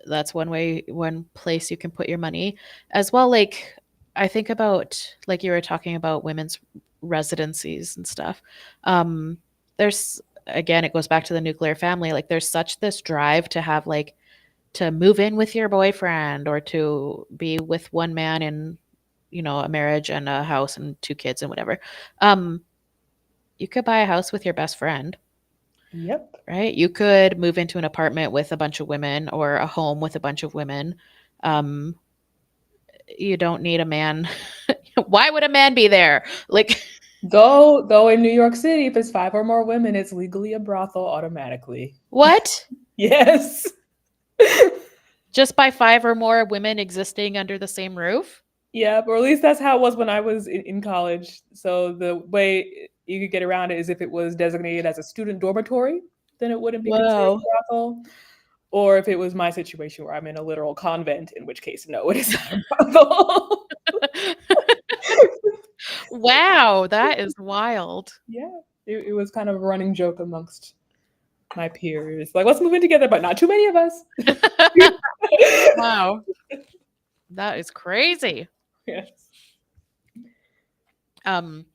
that's one place you can put your money as well. Like, I think about, like you were talking about women's residencies and stuff. There's, again, it goes back to the nuclear family. Like, there's such this drive to have, like, to move in with your boyfriend or to be with one man in a marriage and a house and two kids and whatever. um you could buy a house with your best friend, Yep. right? You could move into an apartment with a bunch of women or a home with a bunch of women. um you don't need a man. Why would a man be there? Like, Though in New York City, if it's five or more women, it's legally a brothel automatically. what? Yes. Just by five or more women existing under the same roof? Yeah, or at least that's how it was when I was in college. So the way you could get around it is if it was designated as a student dormitory, then it wouldn't be considered Whoa. a brothel. Or if it was my situation where I'm in a literal convent, in which case, no, it is not a brothel. Wow, that is wild. Yeah, it was kind of a running joke amongst my peers. Like, let's move in together, but not too many of us. Wow. That is crazy. Yes. Um,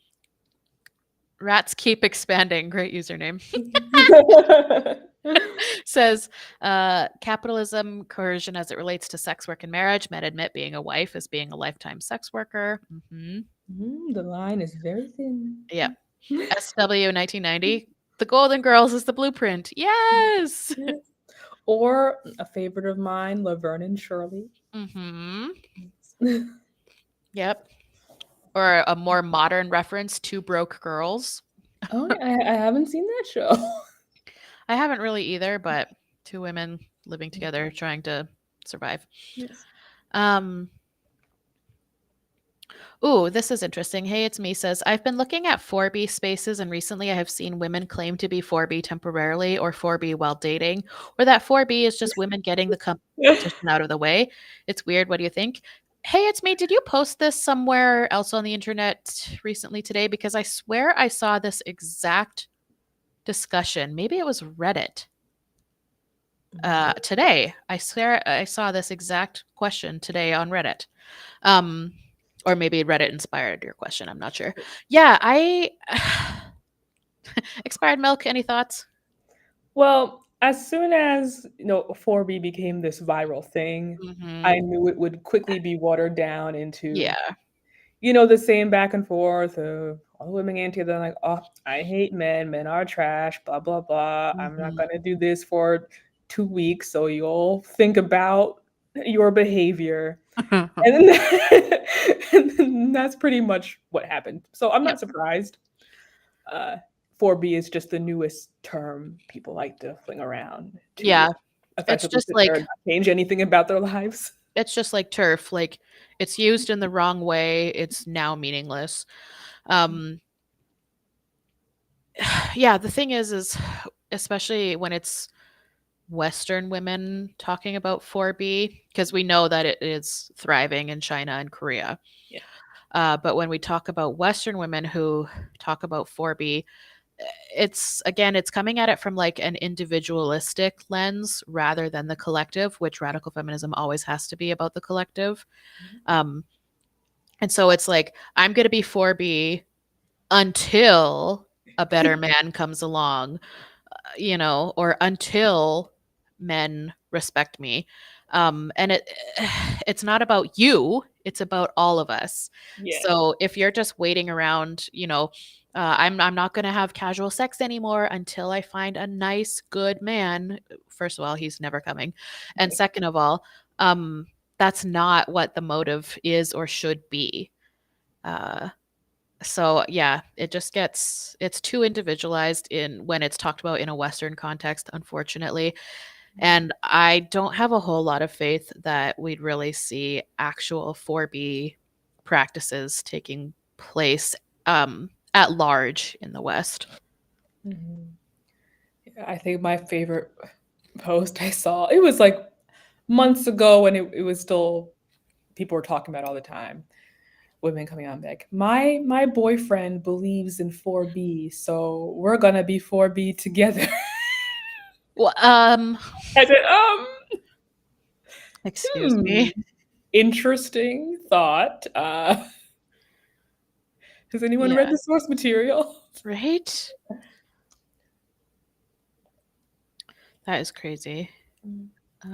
Rats keep expanding. Great username. Says, capitalism, coercion as it relates to sex work and marriage. Men admit being a wife is being a lifetime sex worker. The line is very thin. Yeah. SW 1990. The Golden Girls is the blueprint. Yes. Yes. Or a favorite of mine, Laverne and Shirley. Mm-hmm. Yep. Or a more modern reference, Two Broke Girls. Oh, I haven't seen that show. I haven't really either, but two women living together trying to survive. Yes. Um, Ooh, this is interesting. Hey, it's me says, I've been looking at 4B spaces and recently I have seen women claim to be 4B temporarily or 4B while dating, or that 4B is just women getting the competition out of the way. It's weird. What do you think? Hey, it's me. Did you post this somewhere else on the internet recently today? Because I swear I saw this exact discussion. Maybe it was Reddit. Today. I swear I saw this exact question today on Reddit. Um, or maybe Reddit inspired your question. I'm not sure. Yeah, I expired milk. Any thoughts? Well, as soon as 4B became this viral thing, Hmm. I knew it would quickly be watered down into Yeah. the same back and forth of all the women getting together like, oh, I hate men, men are trash, blah, blah, blah. I'm not Hmm. gonna do this for 2 weeks, so you'll think about your behavior. And then, and then that's pretty much what happened. So I'm Yep. not surprised. Uh, 4B is just the newest term people like to fling around to Yeah. It's effectively just sit there like and not change anything about their lives. it's just like turf. Like, it's used in the wrong way. It's now meaningless. Um yeah, the thing is especially when it's Western women talking about 4B, because we know that it is thriving in China and Korea. Yeah. But when we talk about Western women who talk about 4B, it's again, it's coming at it from like an individualistic lens rather than the collective, which radical feminism always has to be about the collective. Um, and so it's like, I'm going to be 4B until a better man comes along, or until men respect me. And it's not about you, it's about all of us. Yeah. So if you're just waiting around, I'm not going to have casual sex anymore until I find a nice, good man. First of all, he's never coming. And second of all, that's not what the motive is or should be. Uh, so yeah, it's too individualized in when it's talked about in a Western context, unfortunately. And I don't have a whole lot of faith that we'd really see actual 4B practices taking place at large in the West. Mhm. Yeah, I think my favorite post I saw, it was like months ago when it was still people were talking about it all the time. Women coming out and be like, my boyfriend believes in 4B, so we're gonna be 4B together. Well, I said, excuse hmm, me. interesting thought. Has anyone read Yeah, the source material? right? That is crazy.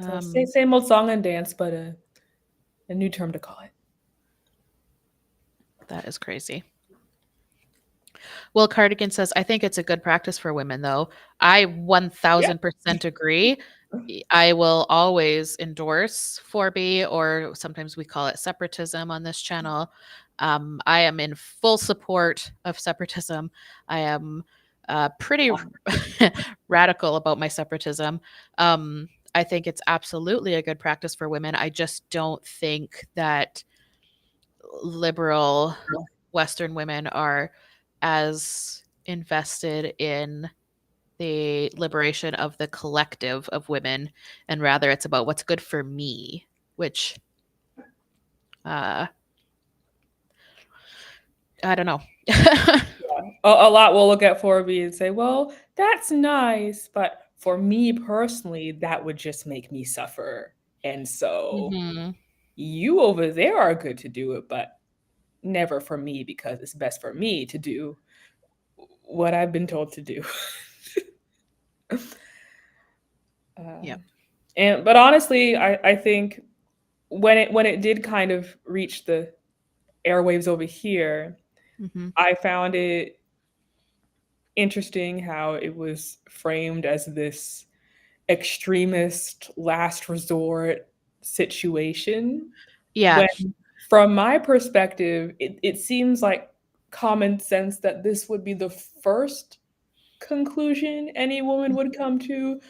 So Um, same old song and dance, but a new term to call it. that is crazy. Will Cardigan says, I think it's a good practice for women, though. I Yeah. 1000% agree. I will always endorse 4B, or sometimes we call it separatism on this channel. I am in full support of separatism. I am pretty radical about my separatism. I think it's absolutely a good practice for women. I just don't think that liberal Western women are as invested in the liberation of the collective of women, and rather it's about what's good for me, which uh, I don't know. A lot will look at 4B and say, well, that's nice, but for me personally, that would just make me suffer. And so hmm you over there are good to do it, but never for me because it's best for me to do what I've been told to do. Yeah. And but honestly, I think when it did kind of reach the airwaves over here, hmm I found it interesting how it was framed as this extremist last resort situation. Yeah. When, from my perspective, it seems like common sense that this would be the first conclusion any woman would come to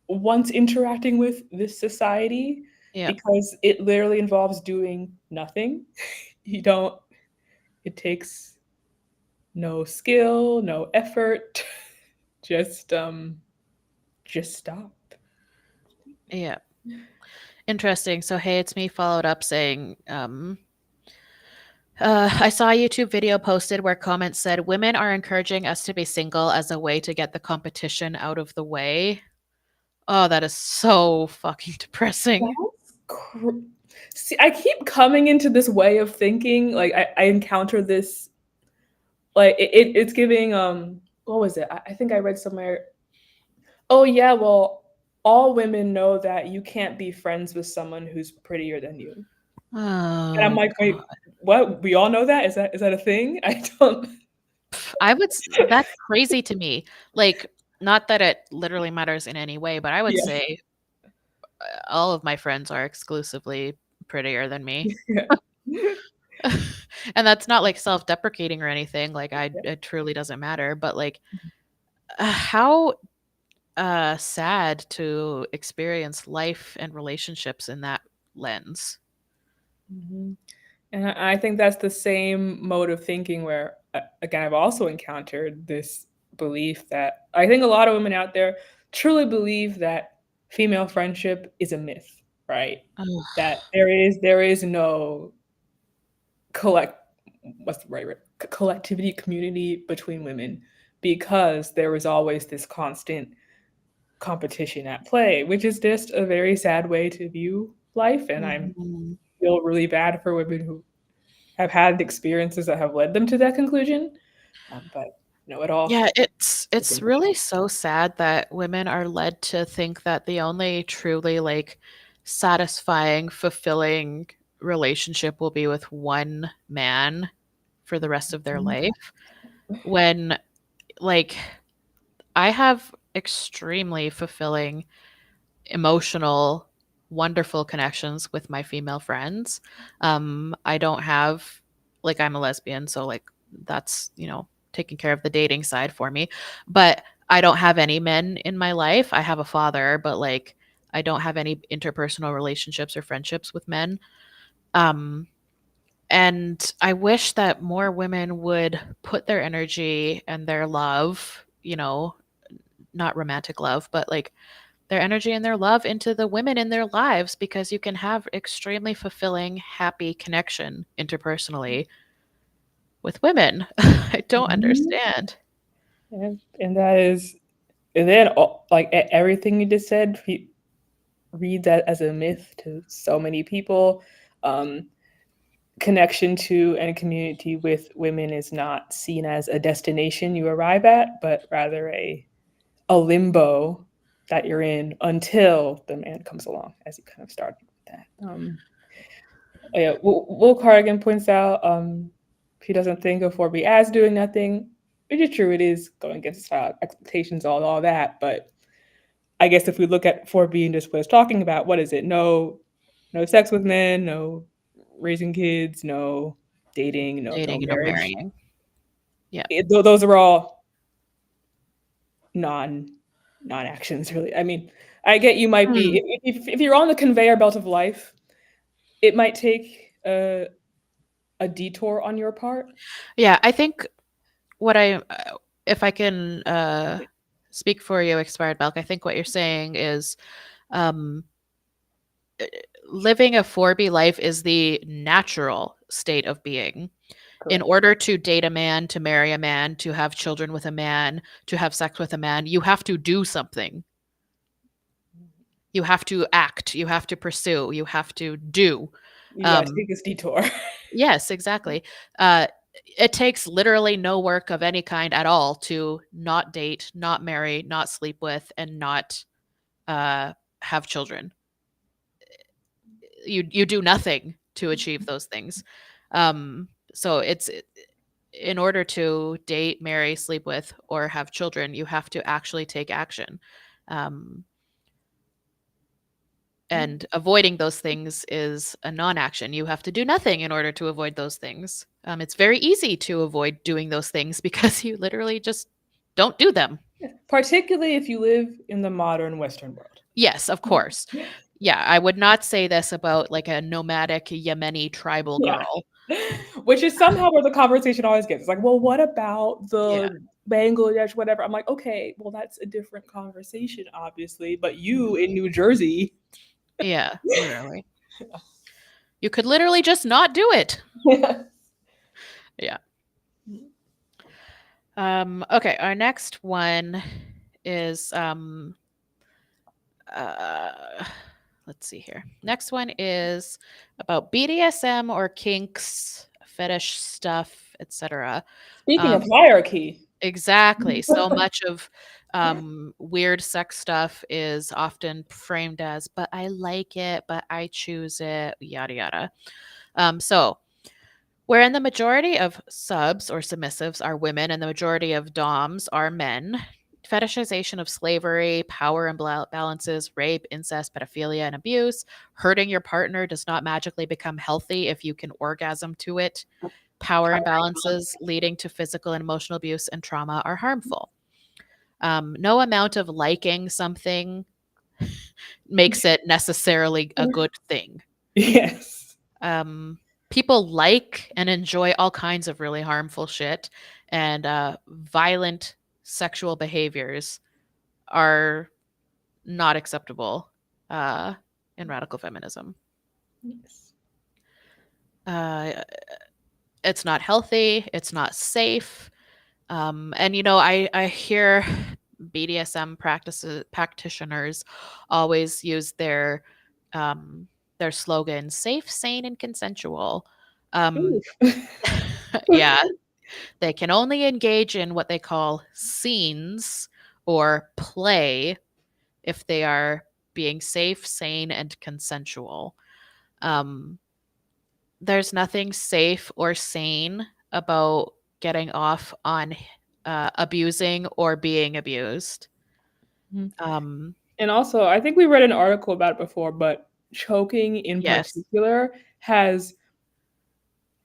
once interacting with this society, Yeah. because it literally involves doing nothing. You don't, it takes no skill, no effort, just stop. Yeah. Interesting. So, hey, it's me followed up saying, I saw a YouTube video posted where comments said women are encouraging us to be single as a way to get the competition out of the way. Oh, that is so fucking depressing. That's See, I keep coming into this way of thinking. Like I encounter this. Like it's giving. What was it? I think I read somewhere. Oh yeah, well, all women know that you can't be friends with someone who's prettier than you. And I'm Oh, like, God. wait, what? We all know that? Is that a thing? I don't. That's crazy to me. Like, not that it literally matters in any way, but I would Yeah. say all of my friends are exclusively prettier than me. Yeah. And that's not like self-deprecating or anything. Like, it truly doesn't matter. But like, how sad to experience life and relationships in that lens. Mhm. And I think that's the same mode of thinking where, again, I've also encountered this belief that I think a lot of women out there truly believe that female friendship is a myth, right? Ugh. That there is no collect what's the right word? Collectivity community between women because there was always this constant competition at play, which is just a very sad way to view life. And I Mhm. feel really bad for women who have had experiences that have led them to that conclusion. But it all Yeah, is it's in the really so sad that women are led to think that the only truly, like, satisfying, fulfilling relationship will be with one man for the rest of their life, when, like, I have extremely fulfilling, emotional, wonderful connections with my female friends. I don't have, like, I'm a lesbian, so, like, that's, taking care of the dating side for me. But I don't have any men in my life. I have a father, but, like, I don't have any interpersonal relationships or friendships with men. Um, and I wish that more women would put their energy and their love, not romantic love, but, like, their energy and their love into the women in their lives, because you can have extremely fulfilling, happy connection interpersonally with women. I don't Mhm. understand. And that is, and then like everything you just said, read that as a myth to so many people. Um, Connection to and community with women is not seen as a destination you arrive at, but rather a limbo that you're in until the man comes along, as you kind of started with that. Yeah, Will Cardigan points out he doesn't think of 4B as doing nothing, which is true. It is going against expectations, all that. But I guess if we look at 4B and just what it's talking about, what is it? No sex with men, no raising kids, no dating, no Dating and no marriage. marrying. Yeah. Those are all non non actions, really. I mean, I get you might Hmm. be if you're on the conveyor belt of life, it might take a detour on your part. Yeah, I think what if I can speak for you, expired milk, I think what you're saying is, um, living a 4B life is the natural state of being. In Correct. order to date a man, to marry a man, to have children with a man, to have sex with a man, you have to do something. You have to act, you have to pursue, you have to do. You got to Um, take this detour. yes, exactly. Uh, it takes literally no work of any kind at all to not date, not marry, not sleep with, and not have children. You do nothing to achieve those things. So in order to date, marry, sleep with, or have children, you have to actually take action. Um, and avoiding those things is a non-action. You have to do nothing in order to avoid those things. It's very easy to avoid doing those things because you literally just don't do them. Particularly if you live in the modern Western world. Yes, of course. Yeah, I would not say this about, like, a nomadic Yemeni tribal Yeah. girl. Which is somehow where the conversation always gets. It's like, well, what about Yeah. the Bangladesh, whatever? I'm like, okay, well, that's a different conversation, obviously. But you Mhm. in New Jersey, Yeah, literally. You could literally just not do it. Yeah. Okay, our next one is uh let's see here. Next one is about BDSM or kinks, fetish stuff, etc. Speaking of Um hierarchy, exactly. So much of weird sex stuff is often framed as, but I like it, but I choose it, yada yada. So wherein the majority of subs or submissives are women and the majority of doms are men, fetishization of slavery, power imbalances, rape, incest, pedophilia, and abuse, hurting your partner does not magically become healthy if you can orgasm to it. Power imbalances leading to physical and emotional abuse and trauma are harmful. No amount of liking something makes it necessarily a good thing. yes. Um, People like and enjoy all kinds of really harmful shit, and violent. sexual behaviors are not acceptable uh, in radical feminism. Yes. Uh, it's not healthy. It's not safe. And I hear BDSM practitioners always use their slogan: "Safe, sane, and consensual." Um, Oof. yeah, they can only engage in what they call scenes or play if they are being safe, sane, and consensual. Um, there's nothing safe or sane about getting off on abusing or being abused. Mhm. Um, And also, I think we read an article about it before, but choking in yes, particular has,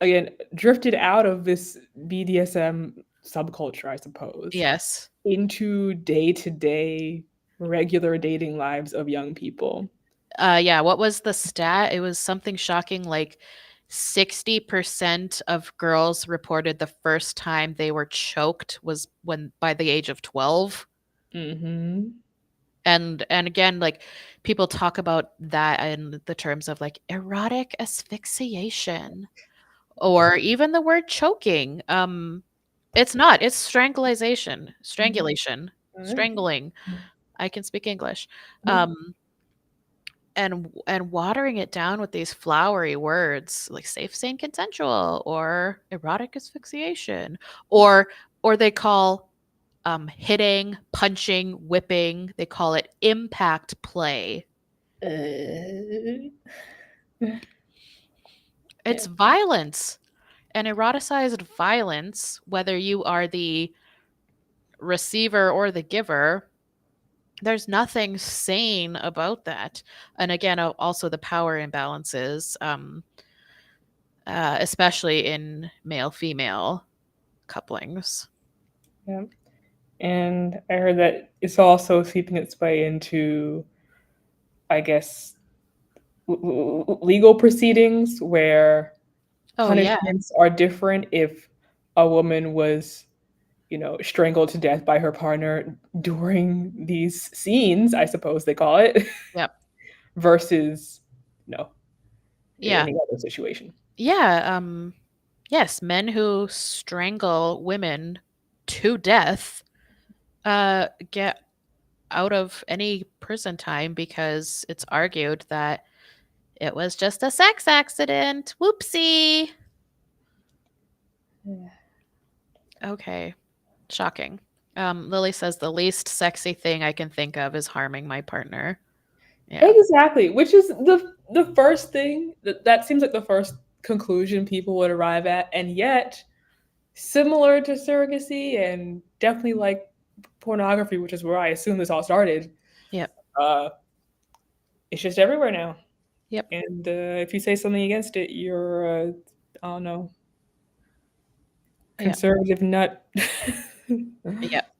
again, drifted out of this BDSM subculture, I suppose, yes. into day-to-day regular dating lives of young people. Yeah, what was the stat? It was something shocking like 60% of girls reported the first time they were choked was when by the age of 12. Mhm. And again, like people talk about that in the terms of like erotic asphyxiation or even the word choking. It's not, it's Mhm. strangling. I can speak English. Mhm. Um, and watering it down with these flowery words like safe, sane, consensual, or erotic asphyxiation, or they call hitting, punching, whipping. They call it impact play. Uh, It's yeah. violence and eroticized violence, whether you are the receiver or the giver. There's nothing sane about that. And again, also the power imbalances, especially in male female couplings. Yeah. And I heard that it's also seeping its way into, I guess, legal proceedings where Oh, yeah. punishments are different if a woman was, strangled to death by her partner during these scenes, I suppose they call it, Yep. versus no, Yeah. any other situation. Yeah. Yes, men who strangle women to death get out of any prison time because it's argued that it was just a sex accident. Whoopsie. Yeah. Okay. Shocking. Lily says the least sexy thing I can think of is harming my partner. Yeah. Exactly, which is the first thing that seems like the first conclusion people would arrive at, and yet similar to surrogacy and definitely like pornography, which is where I assume this all started. Yep. Uh, it's just everywhere now, Yep. and if you say something against it, you're I don't know, Yep. conservative nut. Yep.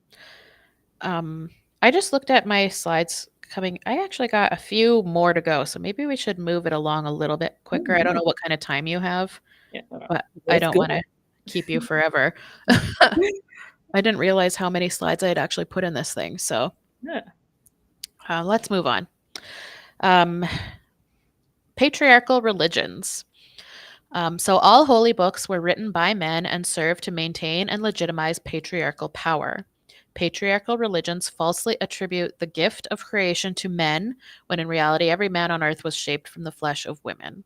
Um, I just looked at my slides coming. I actually got a few more to go, so maybe we should move it along a little bit quicker. I don't know what kind of time you have, Yeah, but I let's don't want go. to keep you forever. I didn't realize how many slides I had actually put in this thing. So Yeah. let's move on. Um, patriarchal religions. So all holy books were written by men and served to maintain and legitimize patriarchal power. Patriarchal religions falsely attribute the gift of creation to men, when in reality, every man on earth was shaped from the flesh of women.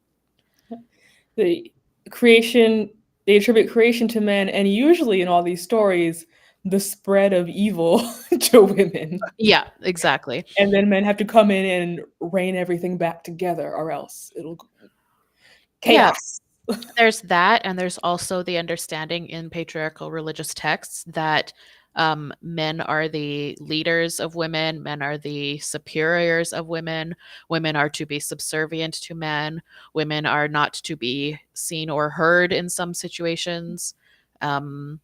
The creation, they attribute creation to men, and usually in all these stories, the spread of evil to women. Yeah, exactly. And then men have to come in and rein everything back together, or else it'll Yeah, chaos. there's that, and there's also the understanding in patriarchal religious texts that men are the leaders of women, men are the superiors of women, women are to be subservient to men, women are not to be seen or heard in some situations. Um,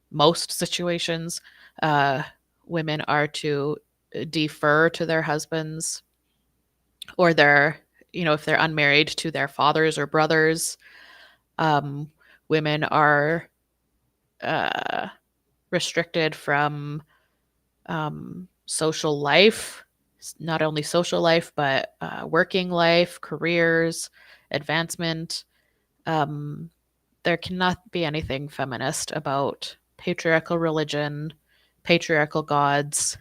most situations, uh, women are to defer to their husbands or if they're unmarried, to their fathers or brothers. Women are uh, restricted from social life, not only social life, but working life, careers, advancement. Um, there cannot be anything feminist about patriarchal religion, patriarchal gods,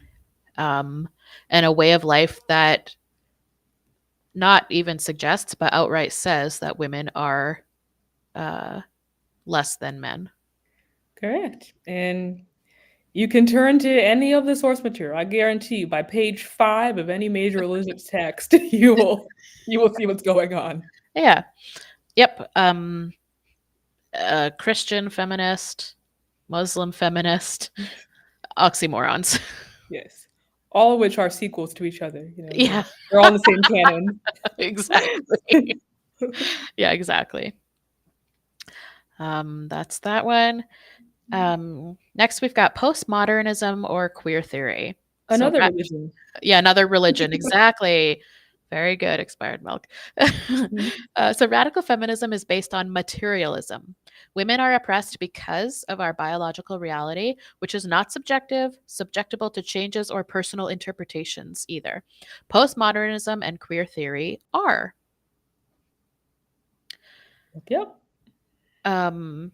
um, and a way of life that not even suggests, but outright says that women are uh, less than men. Correct. And you can turn to any of the source material. I guarantee you, by page 5 of any major religious text, you will see what's going on. Yeah. Yep. Christian feminist, Muslim feminist, oxymorons. Yes. All of which are sequels to each other. Yeah, They're all in the same canon. exactly. Yeah, exactly. That's that one. Next, we've got postmodernism or queer theory. So, Another religion. yeah, another religion. Exactly. Very good, expired milk. Mhm. So, radical feminism is based on materialism. Women are oppressed because of our biological reality, which is not subjective, subjectable to changes or personal interpretations either. Postmodernism and queer theory are. Yep. Um,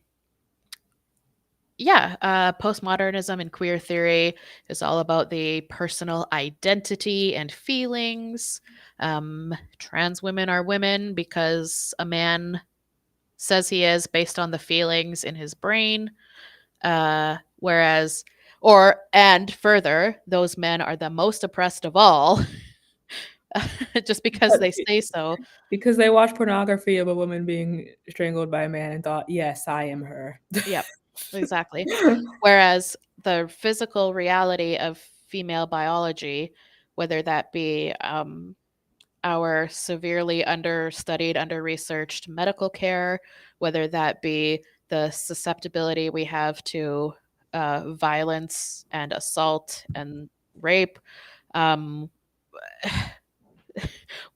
yeah, postmodernism and queer theory is all about the personal identity and feelings. Trans women are women because a man says he is based on the feelings in his brain. Whereas, and further, those men are the most oppressed of all just because they say so. Because they watched pornography of a woman being strangled by a man and thought, yes, I am her. Yep, exactly. Whereas the physical reality of female biology, whether that be our severely understudied, under researched medical care, whether that be the susceptibility we have to violence and assault and rape, um,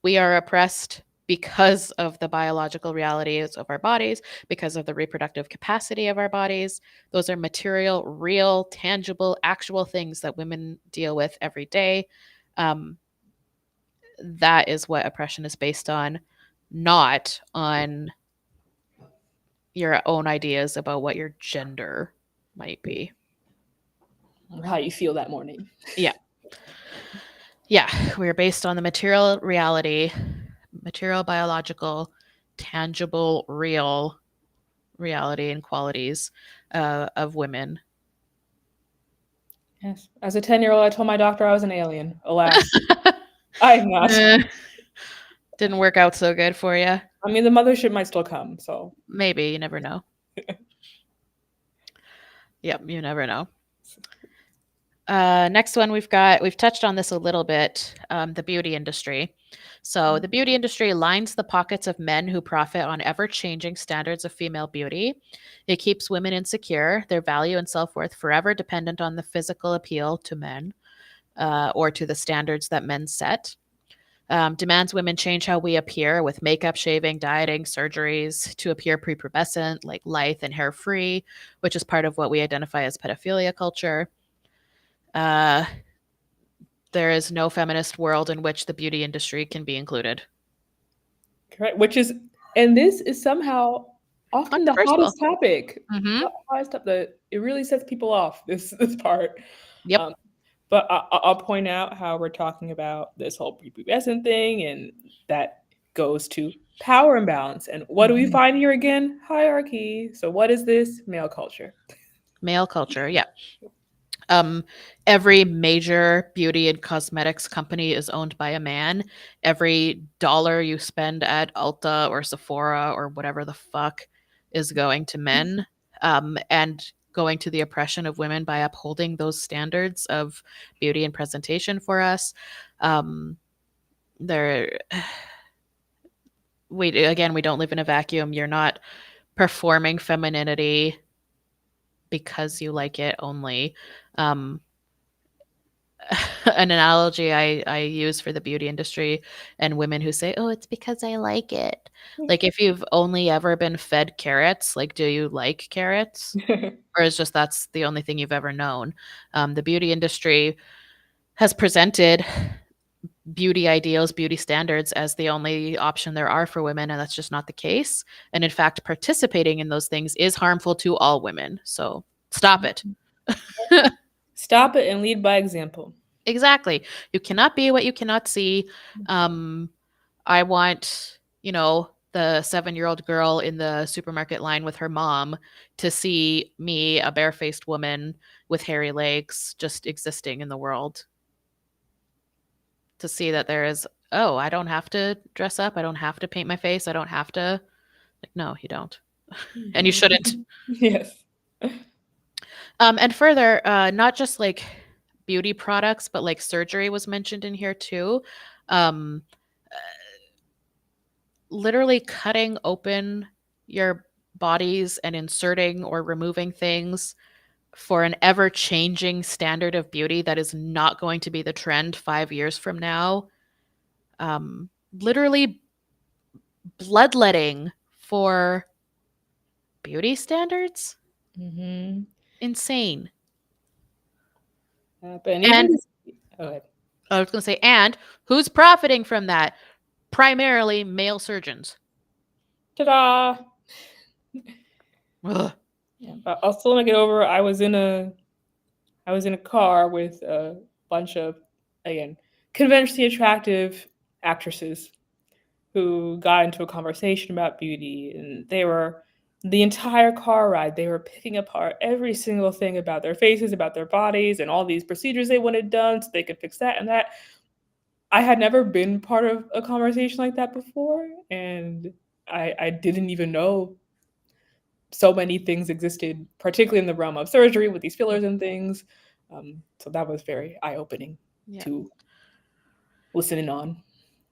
we are oppressed because of the biological realities of our bodies, because of the reproductive capacity of our bodies. Those are material, real, tangible, actual things that women deal with every day. Um, that is what oppression is based on, not on your own ideas about what your gender might be. How you feel that morning. Yeah. Yeah. We're based on the material reality, material, biological, tangible, real reality and qualities of women. Yes. As a 10-year-old, I told my doctor I was an alien. Alas, I am not. Didn't work out so good for you. I mean, the mothership might still come, so. Maybe, you never know. Yep, you never know. Next one we've touched on this a little bit, the beauty industry. So the beauty industry lines the pockets of men who profit on ever-changing standards of female beauty. It keeps women insecure, their value and self-worth forever dependent on the physical appeal to men, or to the standards that men set. Demands women change how we appear with makeup, shaving, dieting, surgeries to appear prepubescent, like lithe and hair free, which is part of what we identify as pedophilia culture. Uh, there is no feminist world in which the beauty industry can be included. Correct. And this is somehow often the Controversial. hottest topic. Mm-hmm. It really sets people off, this part. Yep. Um, but I'll point out how we're talking about this whole prepubescent thing, and that goes to power imbalance. And what do we Mm-hmm. find here again? Hierarchy. So what is this? Male culture. Male culture. Yeah. Every major beauty and cosmetics company is owned by a man. Every dollar you spend at Ulta or Sephora or whatever the fuck is going to men, and going to the oppression of women by upholding those standards of beauty and presentation for us. Um, there, we don't live in a vacuum. You're not performing femininity because you like it only. Um, an analogy I use for the beauty industry and women who say, "Oh, it's because I like it." Like, if you've only ever been fed carrots, like, do you like carrots? Or is just that's the only thing you've ever known? The beauty industry has presented beauty ideals, beauty standards as the only option there are for women, and that's just not the case. And in fact, participating in those things is harmful to all women. So stop it. Stop it and lead by example. Exactly. You cannot be what you cannot see. Um, I want, the 7-year-old girl in the supermarket line with her mom to see me, a barefaced woman with hairy legs, just existing in the world. To see that there is, oh, I don't have to dress up. I don't have to paint my face. I don't have to. Like, no, you don't. And you shouldn't. Yes. And further, not just like beauty products, but like surgery was mentioned in here too. Um, Literally cutting open your bodies and inserting or removing things for an ever changing standard of beauty that is not going to be the trend 5 years from now. Literally bloodletting for beauty standards? Mm-hmm. Insane. And even And this, go ahead. I was going to say, and who's profiting from that? Primarily male surgeons. Ta-da! Ugh. Yeah, but I'll still make it over. I was in a car with a bunch of, again, conventionally attractive actresses who got into a conversation about beauty, and they were the entire car ride they were picking apart every single thing about their faces, about their bodies, and all these procedures they wanted done so they could fix that and that. I had never been part of a conversation like that before, and I didn't even know so many things existed, particularly in the realm of surgery with these fillers and things. So that was very eye opening Yeah. to listen in on.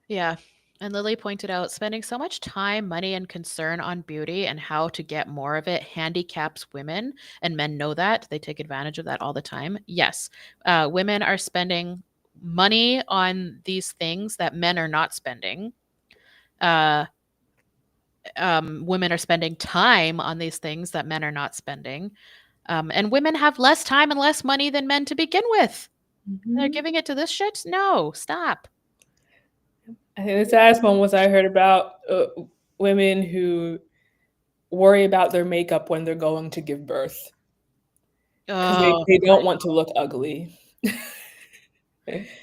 Yeah. And Lily pointed out spending so much time, money, and concern on beauty and how to get more of it handicaps women. And men know that. They take advantage of that all the time. Yes. Women are spending money on these things that men are not spending. Uh, Women are spending time on these things that men are not spending. And women have less time and less money than men to begin with. They're Mm-hmm. giving it to this shit? No, stop. I think the saddest one was I heard about women who worry about their makeup when they're going to give birth because Oh, they don't want to look ugly.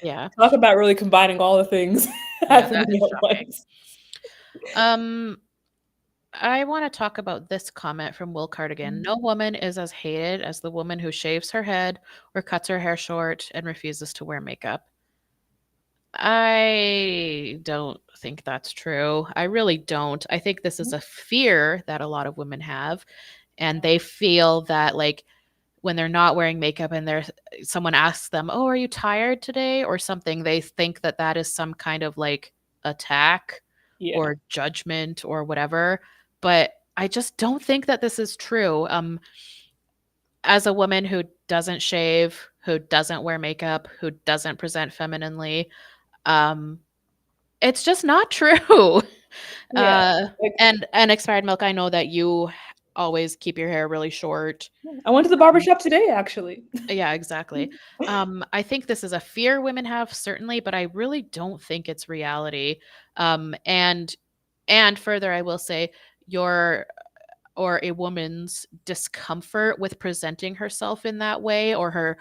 yeah. Talk about really combining all the things Yeah, that happening is at shocking. once. Um, I want to talk about this comment from Will Cardigan. No woman is as hated as the woman who shaves her head or cuts her hair short and refuses to wear makeup. I don't think that's true. I really don't. I think this is a fear that a lot of women have, and they feel that like when they're not wearing makeup and there's someone asks them, "Oh, are you tired today?" or something, they think that that is some kind of like attack Yeah. or judgment or whatever. But I just don't think that this is true. As a woman who doesn't shave, who doesn't wear makeup, who doesn't present femininely, um, it's just not true. Yeah. Uh, Like, and expired milk, I know that you always keep your hair really short. I went to the barbershop today, actually. Yeah, exactly. I think this is a fear women have, certainly, but I really don't think it's reality. Um, and and further, I will say your or a woman's discomfort with presenting herself in that way, or her,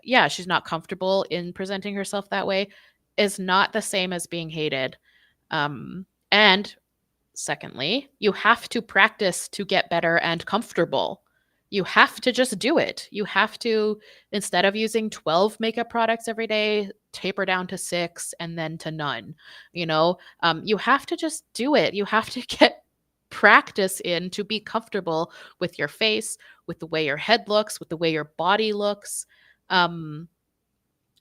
yeah, she's not comfortable in presenting herself that way, is not the same as being hated. And secondly, you have to practice to get better and comfortable. You have to just do it. You have to, instead of using 12 makeup products every day, taper down to 6 and then to none. You have to just do it. You have to get practice in to be comfortable with your face, with the way your head looks, with the way your body looks. Um,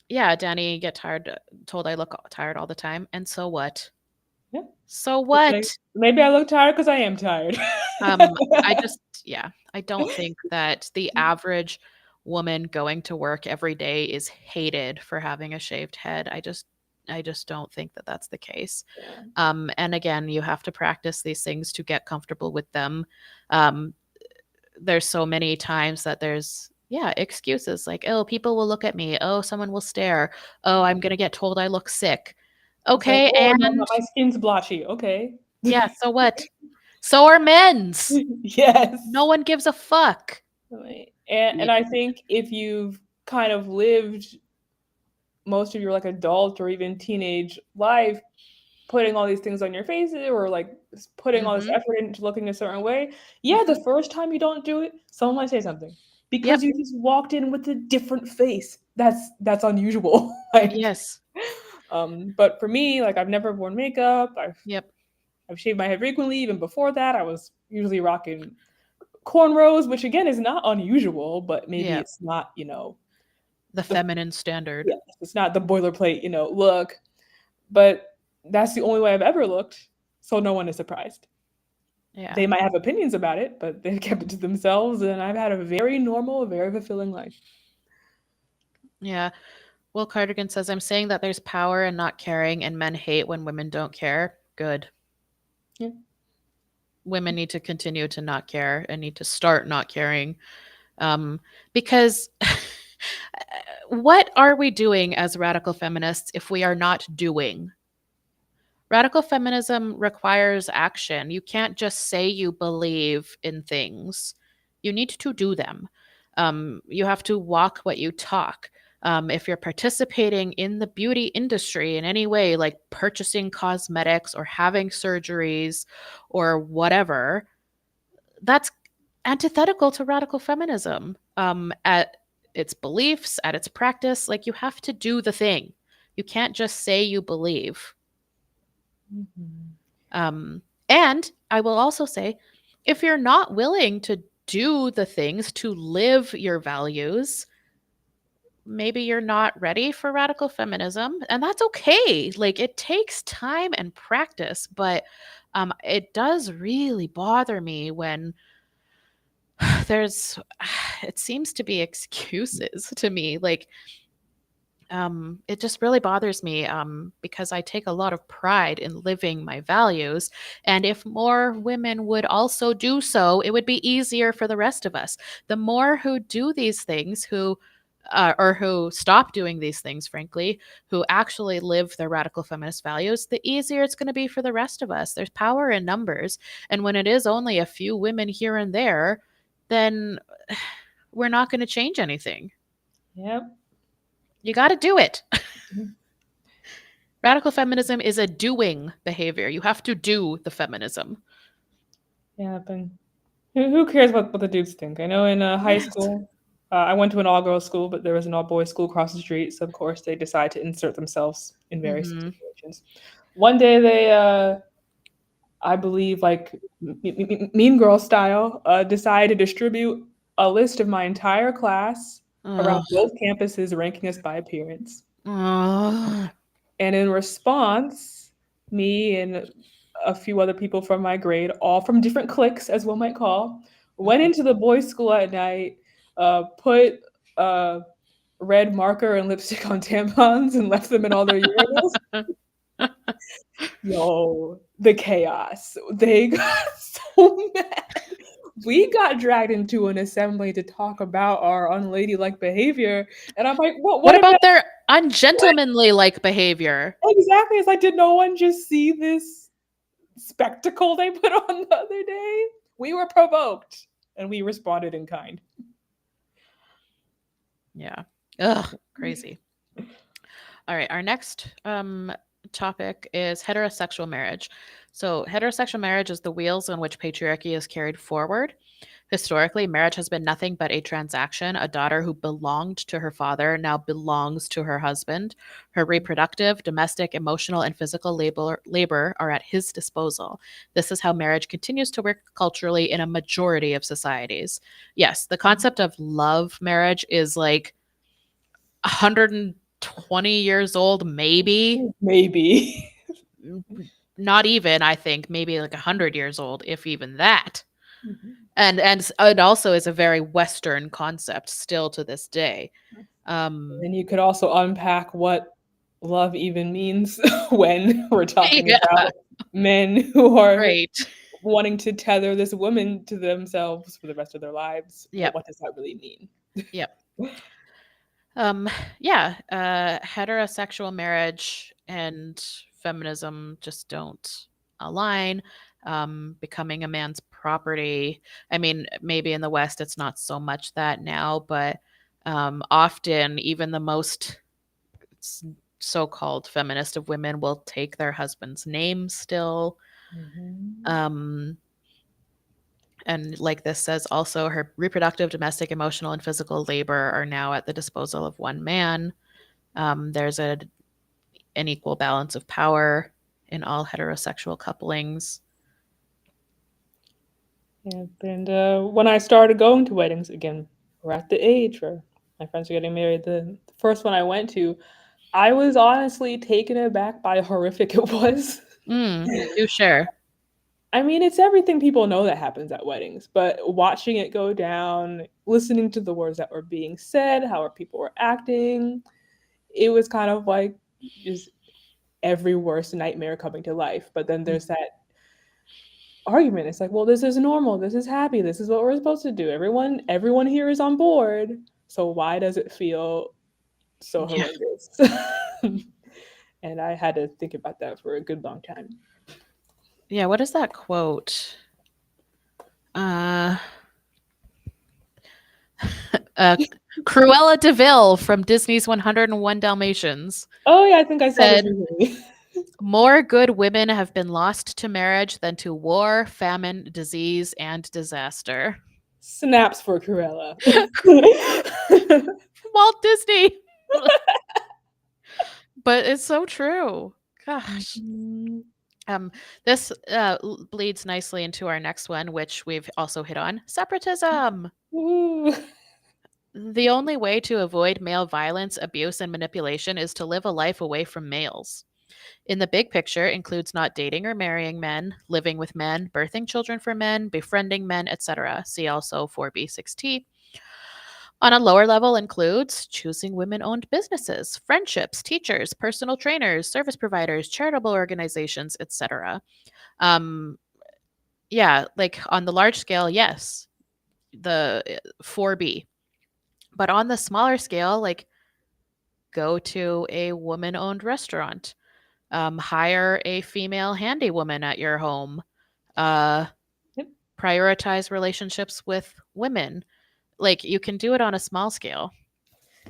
yeah, Danny, get tired, told I look tired all the time. And so what? Yeah. So Okay. what? Maybe I look tired because I am tired. Um, I just, yeah, I don't think that the average woman going to work every day is hated for having a shaved head. I just don't think that that's the case. Yeah. And again, you have to practice these things to get comfortable with them. Um, there's so many times that there's excuses like, oh, people will look at me, oh, someone will stare, oh, I'm gonna get told I look sick. It's like, Okay, oh, and my skin's blotchy. Okay. yeah, so what? So are men's. No Yes. one gives a fuck. Right. And I think if you've kind of lived most of your like adult or even teenage life putting all these things on your face or like putting all this Mm-hmm. effort into looking a certain way, yeah, Mm-hmm. the first time you don't do it, someone might say something because Yep. you just walked in with a different face. That's unusual. Like, Yes. but for me, like I've never worn makeup. Yep. I've shaved my head frequently. Even before that, I was usually rocking cornrows, which again is not unusual, but maybe Yep. it's not, The the feminine standard. yeah, it's not the boilerplate, look. But that's the only way I've ever looked, so no one is surprised. Yeah. They might have opinions about it, but they've kept it to themselves, and I've had a very normal, very fulfilling life. Yeah. Will Cardigan says, I'm saying that there's power in not caring and men hate when women don't care. Good. Yeah. Women need to continue to not care and need to start not caring. Because what are we doing as radical feminists if we are not doing? Radical feminism requires action. You can't just say you believe in things, you need to do them. You have to walk what you talk. If you're participating in the beauty industry in any way, like purchasing cosmetics or having surgeries or whatever, that's antithetical to radical feminism at its beliefs, at its practice. Like, you have to do the thing. You can't just say you believe. Mhm. And I will also say, if you're not willing to do the things to live your values, maybe you're not ready for radical feminism, and that's okay. Like, it takes time and practice, but it does really bother me when there's it seems to be excuses to me. Like, it just really bothers me because I take a lot of pride in living my values. And if more women would also do so, it would be easier for the rest of us. The more who do these things, or who stop doing these things, frankly, who actually live their radical feminist values, the easier it's going to be for the rest of us. There's power in numbers. And when it is only a few women here and there, then we're not going to change anything. Yep. You got to do it. Mhm. Radical feminism is a doing behavior. You have to do the feminism. Yeah, but who cares what the dudes think? I know in high Yes. school, I went to an all-girls school, but there was an all-boys school across the street, so of course they decide to insert themselves in various Hmm. situations. One day they, I believe, like Mean Girl style, decide to distribute a list of my entire class around Ugh. both campuses, ranking us by appearance. Ugh. And in response, me and a few other people from my grade, all from different cliques, as one might call, went into the boys' school at night, put red marker and lipstick on tampons, and left them in all their urinals. Yo, the chaos. They got so mad. We got dragged into an assembly to talk about our unladylike behavior, and I'm like, What what am I about their what ungentlemanly like behavior? exactly? It's like, did no one just see this spectacle they put on the other day? We were provoked, and we responded in kind. Yeah. Ugh. Crazy. All right. Our next topic is heterosexual marriage. So, heterosexual marriage is the wheels on which patriarchy is carried forward. Historically, marriage has been nothing but a transaction. A daughter who belonged to her father now belongs to her husband. Her reproductive, domestic, emotional, and physical labor are at his disposal. This is how marriage continues to work culturally in a majority of societies. Yes, the concept of love marriage is like 120 years old, maybe. Maybe. Not even, I think, maybe like 100 years old, if even that. And it also is a very Western concept still to this day. And you could also unpack what love even means when we're talking Yeah, about men who are right. wanting to tether this woman to themselves for the rest of their lives. Well, Yep. what does that really mean? Yep. Um, yeah, heterosexual marriage and feminism just don't align. Becoming a man's property. I mean, maybe in the West it's not so much that now, but often even the most s- so-called feminist of women will take their husband's name still. Mhm. Um, and like this says, also her reproductive, domestic, emotional, and physical labor are now at the disposal of one man. There's an equal balance of power in all heterosexual couplings. Yeah, and when I started going to weddings again, we're at the age where my friends are getting married. The first one I went to, I was honestly taken aback by how horrific it was. Do share. I mean, it's everything people know that happens at weddings, but watching it go down, listening to the words that were being said, how people were acting, it was kind of like just every worst nightmare coming to life. But then there's that argument. It's like, well, this is normal. This is happy. This is what we're supposed to do. Everyone here is on board. So why does it feel so Yeah. horrendous? And I had to think about that for a good long time. Yeah, what is that quote? Uh uh Cruella de Vil from Disney's 101 Dalmatians Oh yeah, I think I saw this said, recently. "More good women have been lost to marriage than to war, famine, disease, and disaster." Snaps for Cruella. Walt Disney. But it's so true. Gosh. Mhm. Um, this bleeds nicely into our next one, which we've also hit on separatism. Ooh. The only way to avoid male violence, abuse, and manipulation is to live a life away from males. In the big picture, includes not dating or marrying men, living with men, birthing children for men, befriending men, etc. See also 4B6T. On a lower level, includes choosing women owned businesses, friendships, teachers, personal trainers, service providers, charitable organizations, etc. Um, yeah, like on the large scale, yes, the 4B. But on the smaller scale, like go to a woman owned restaurant, hire a female handy woman at your home, uh, Yep. prioritize relationships with women. Like you can do it on a small scale.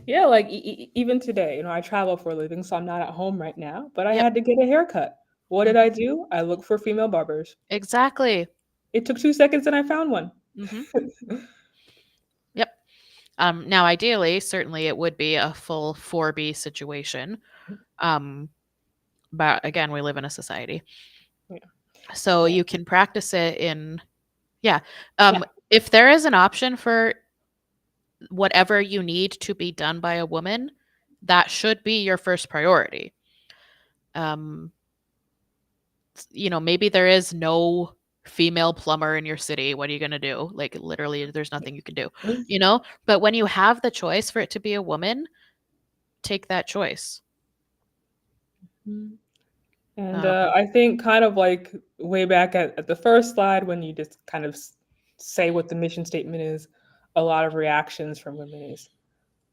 Yeah, like even today, I travel for a living, so I'm not at home right now, but I Yep. had to get a haircut. What did I Mhm. do? I looked for female barbers. Exactly. It took 2 seconds and I found one. Hmm. Yep. Now, ideally, certainly it would be a full 4B situation. Um, but again, we live in a society. Yeah. So Yeah. you can practice it in, yeah. Yeah. If there is an option for whatever you need to be done by a woman, that should be your first priority. Um, maybe there is no female plumber in your city. What are you going to do? Like, literally, there's nothing you can do, But when you have the choice for it to be a woman, take that choice. Mhm. And Um, I think kind of like way back at the first slide when you just kind of say what the mission statement is, a lot of reactions from women is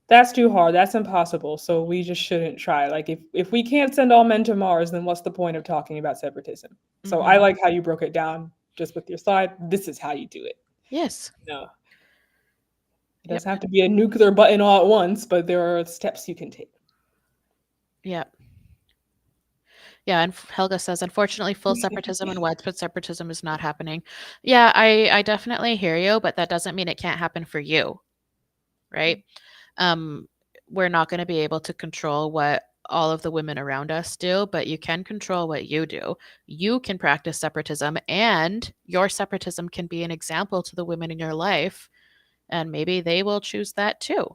that's too hard, that's impossible, so we just shouldn't try. Like if we can't send all men to Mars, then what's the point of talking about separatism? So I mhm. like how you broke it down just with your slide. This is how you do it. Yes. No, it Yep. doesn't have to be a nuclear button all at once, but there are steps you can take. Yep. Yeah, and Helga says, unfortunately, full separatism and widespread separatism is not happening. Yeah, I definitely hear you, but that doesn't mean it can't happen for you, right? Um, we're not going to be able to control what all of the women around us do, but you can control what you do. You can practice separatism, and your separatism can be an example to the women in your life, and maybe they will choose that too.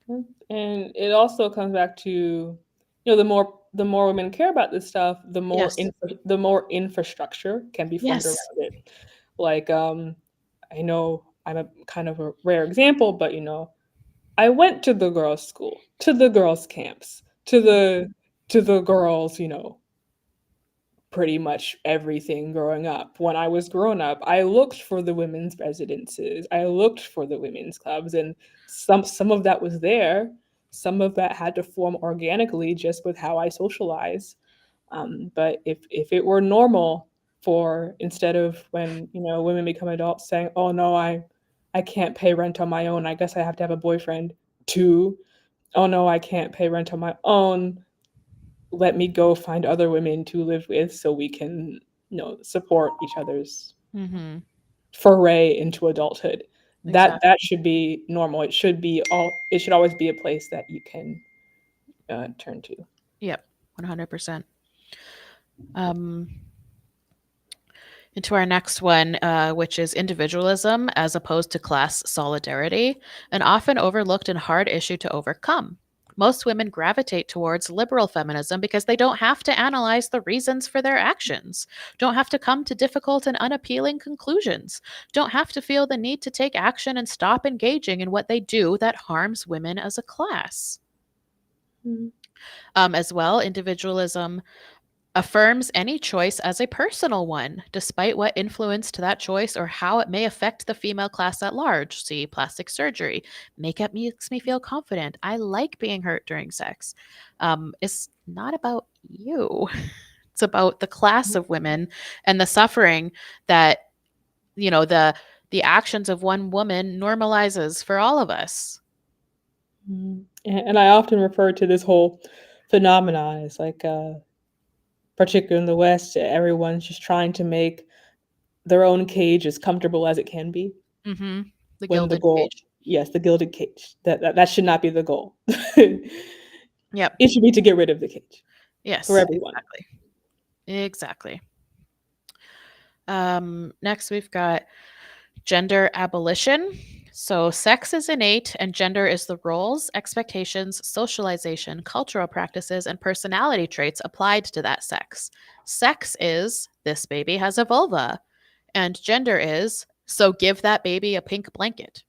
And it also comes back to, the more women care about this stuff, Yes. the more infrastructure can be formed Yes. around it. Like I know I'm a kind of a rare example, but I went to the girls' school, to the girls' camps, to the girls, pretty much everything growing up. When I was growing up, I looked for the women's residences. I looked for the women's clubs, and some of that was there. Some of that had to form organically just with how I socialize. But if it were normal for, instead of when women become adults saying, "Oh no, I can't pay rent on my own. I guess I have to have a boyfriend," to, "Oh no, I can't pay rent on my own. Let me go find other women to live with so we can support each other's Mhm. foray into adulthood." That Exactly. should be normal. It should always be a place that you can turn to. Yep. 100%. Um, into our next one, which is individualism as opposed to class solidarity, an often overlooked and hard issue to overcome. Most women gravitate towards liberal feminism because they don't have to analyze the reasons for their actions, don't have to come to difficult and unappealing conclusions, don't have to feel the need to take action and stop engaging in what they do that harms women as a class. Mm. As well, individualism affirms any choice as a personal one, despite what influenced that choice or how it may affect the female class at large. See plastic surgery. Makeup makes me feel confident. I like being hurt during sex. It's not about you. It's about the class of women and the suffering that the actions of one woman normalizes for all of us. And I often refer to this whole phenomenon as like, particularly in the West, everyone's just trying to make their own cage as comfortable as it can be. Mm-hmm. The When the gilded goal, cage. yes, the gilded cage. That should not be the goal. It Yep. should be to get rid of the cage for Yes. everyone. Exactly. Exactly. Next, we've got gender abolition. So, sex is innate, and gender is the roles, expectations, socialization, cultural practices, and personality traits applied to that sex. Sex is this baby has a vulva, and gender is so give that baby a pink blanket.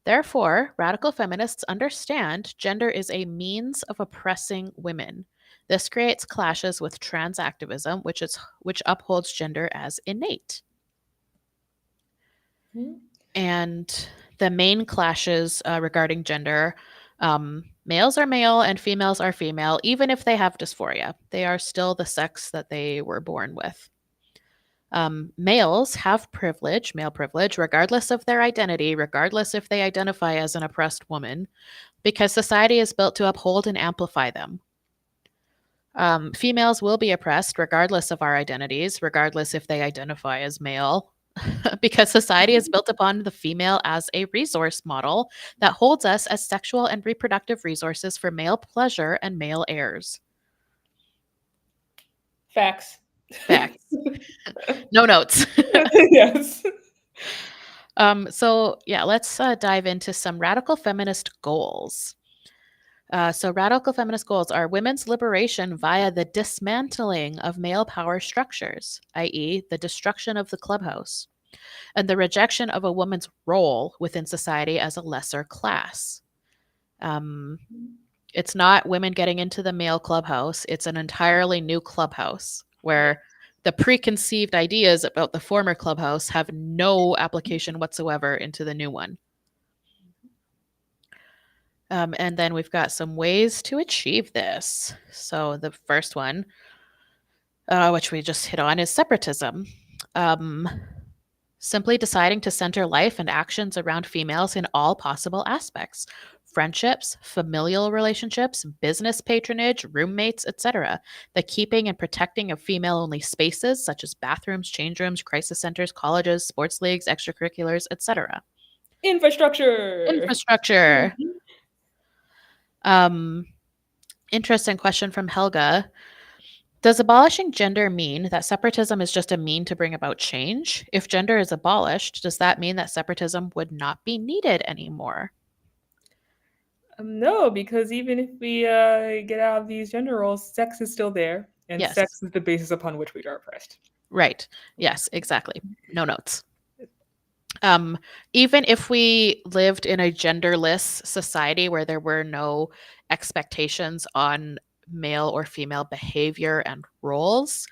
Therefore, radical feminists understand gender is a means of oppressing women. This creates clashes with trans activism, which upholds gender as innate. Mhm. And the main clashes regarding gender, males are male and females are female, even if they have dysphoria. They are still the sex that they were born with. Males have privilege, male privilege, regardless of their identity, regardless if they identify as an oppressed woman, because society is built to uphold and amplify them. Females will be oppressed regardless of our identities, regardless if they identify as male, because society is built upon the female as a resource model that holds us as sexual and reproductive resources for male pleasure and male heirs. Facts. Facts. No notes. Yes. So, yeah, let's dive into some radical feminist goals. So, radical feminist goals are women's liberation via the dismantling of male power structures, i.e., the destruction of the clubhouse, and the rejection of a woman's role within society as a lesser class. Um, it's not women getting into the male clubhouse, it's an entirely new clubhouse Yeah. where the preconceived ideas about the former clubhouse have no application whatsoever into the new one. And then we've got some ways to achieve this. So the first one, which we just hit on, is separatism. Um, Simply deciding to center life and actions around females in all possible aspects: friendships, familial relationships, business patronage, roommates, etc. The keeping and protecting of female only spaces such as bathrooms, change rooms, crisis centers, colleges, sports leagues, extracurriculars, etc. Infrastructure. Infrastructure. Um, Interesting question from Helga. Does abolishing gender mean that separatism is just a mean to bring about change? If gender is abolished, does that mean that separatism would not be needed anymore? No, because even if we get out of these gender roles, sex is still there, and Yes. sex is the basis upon which we are oppressed. Right. Yes, exactly. No notes. Um, Even if we lived in a genderless society where there were no expectations on male or female behavior and roles,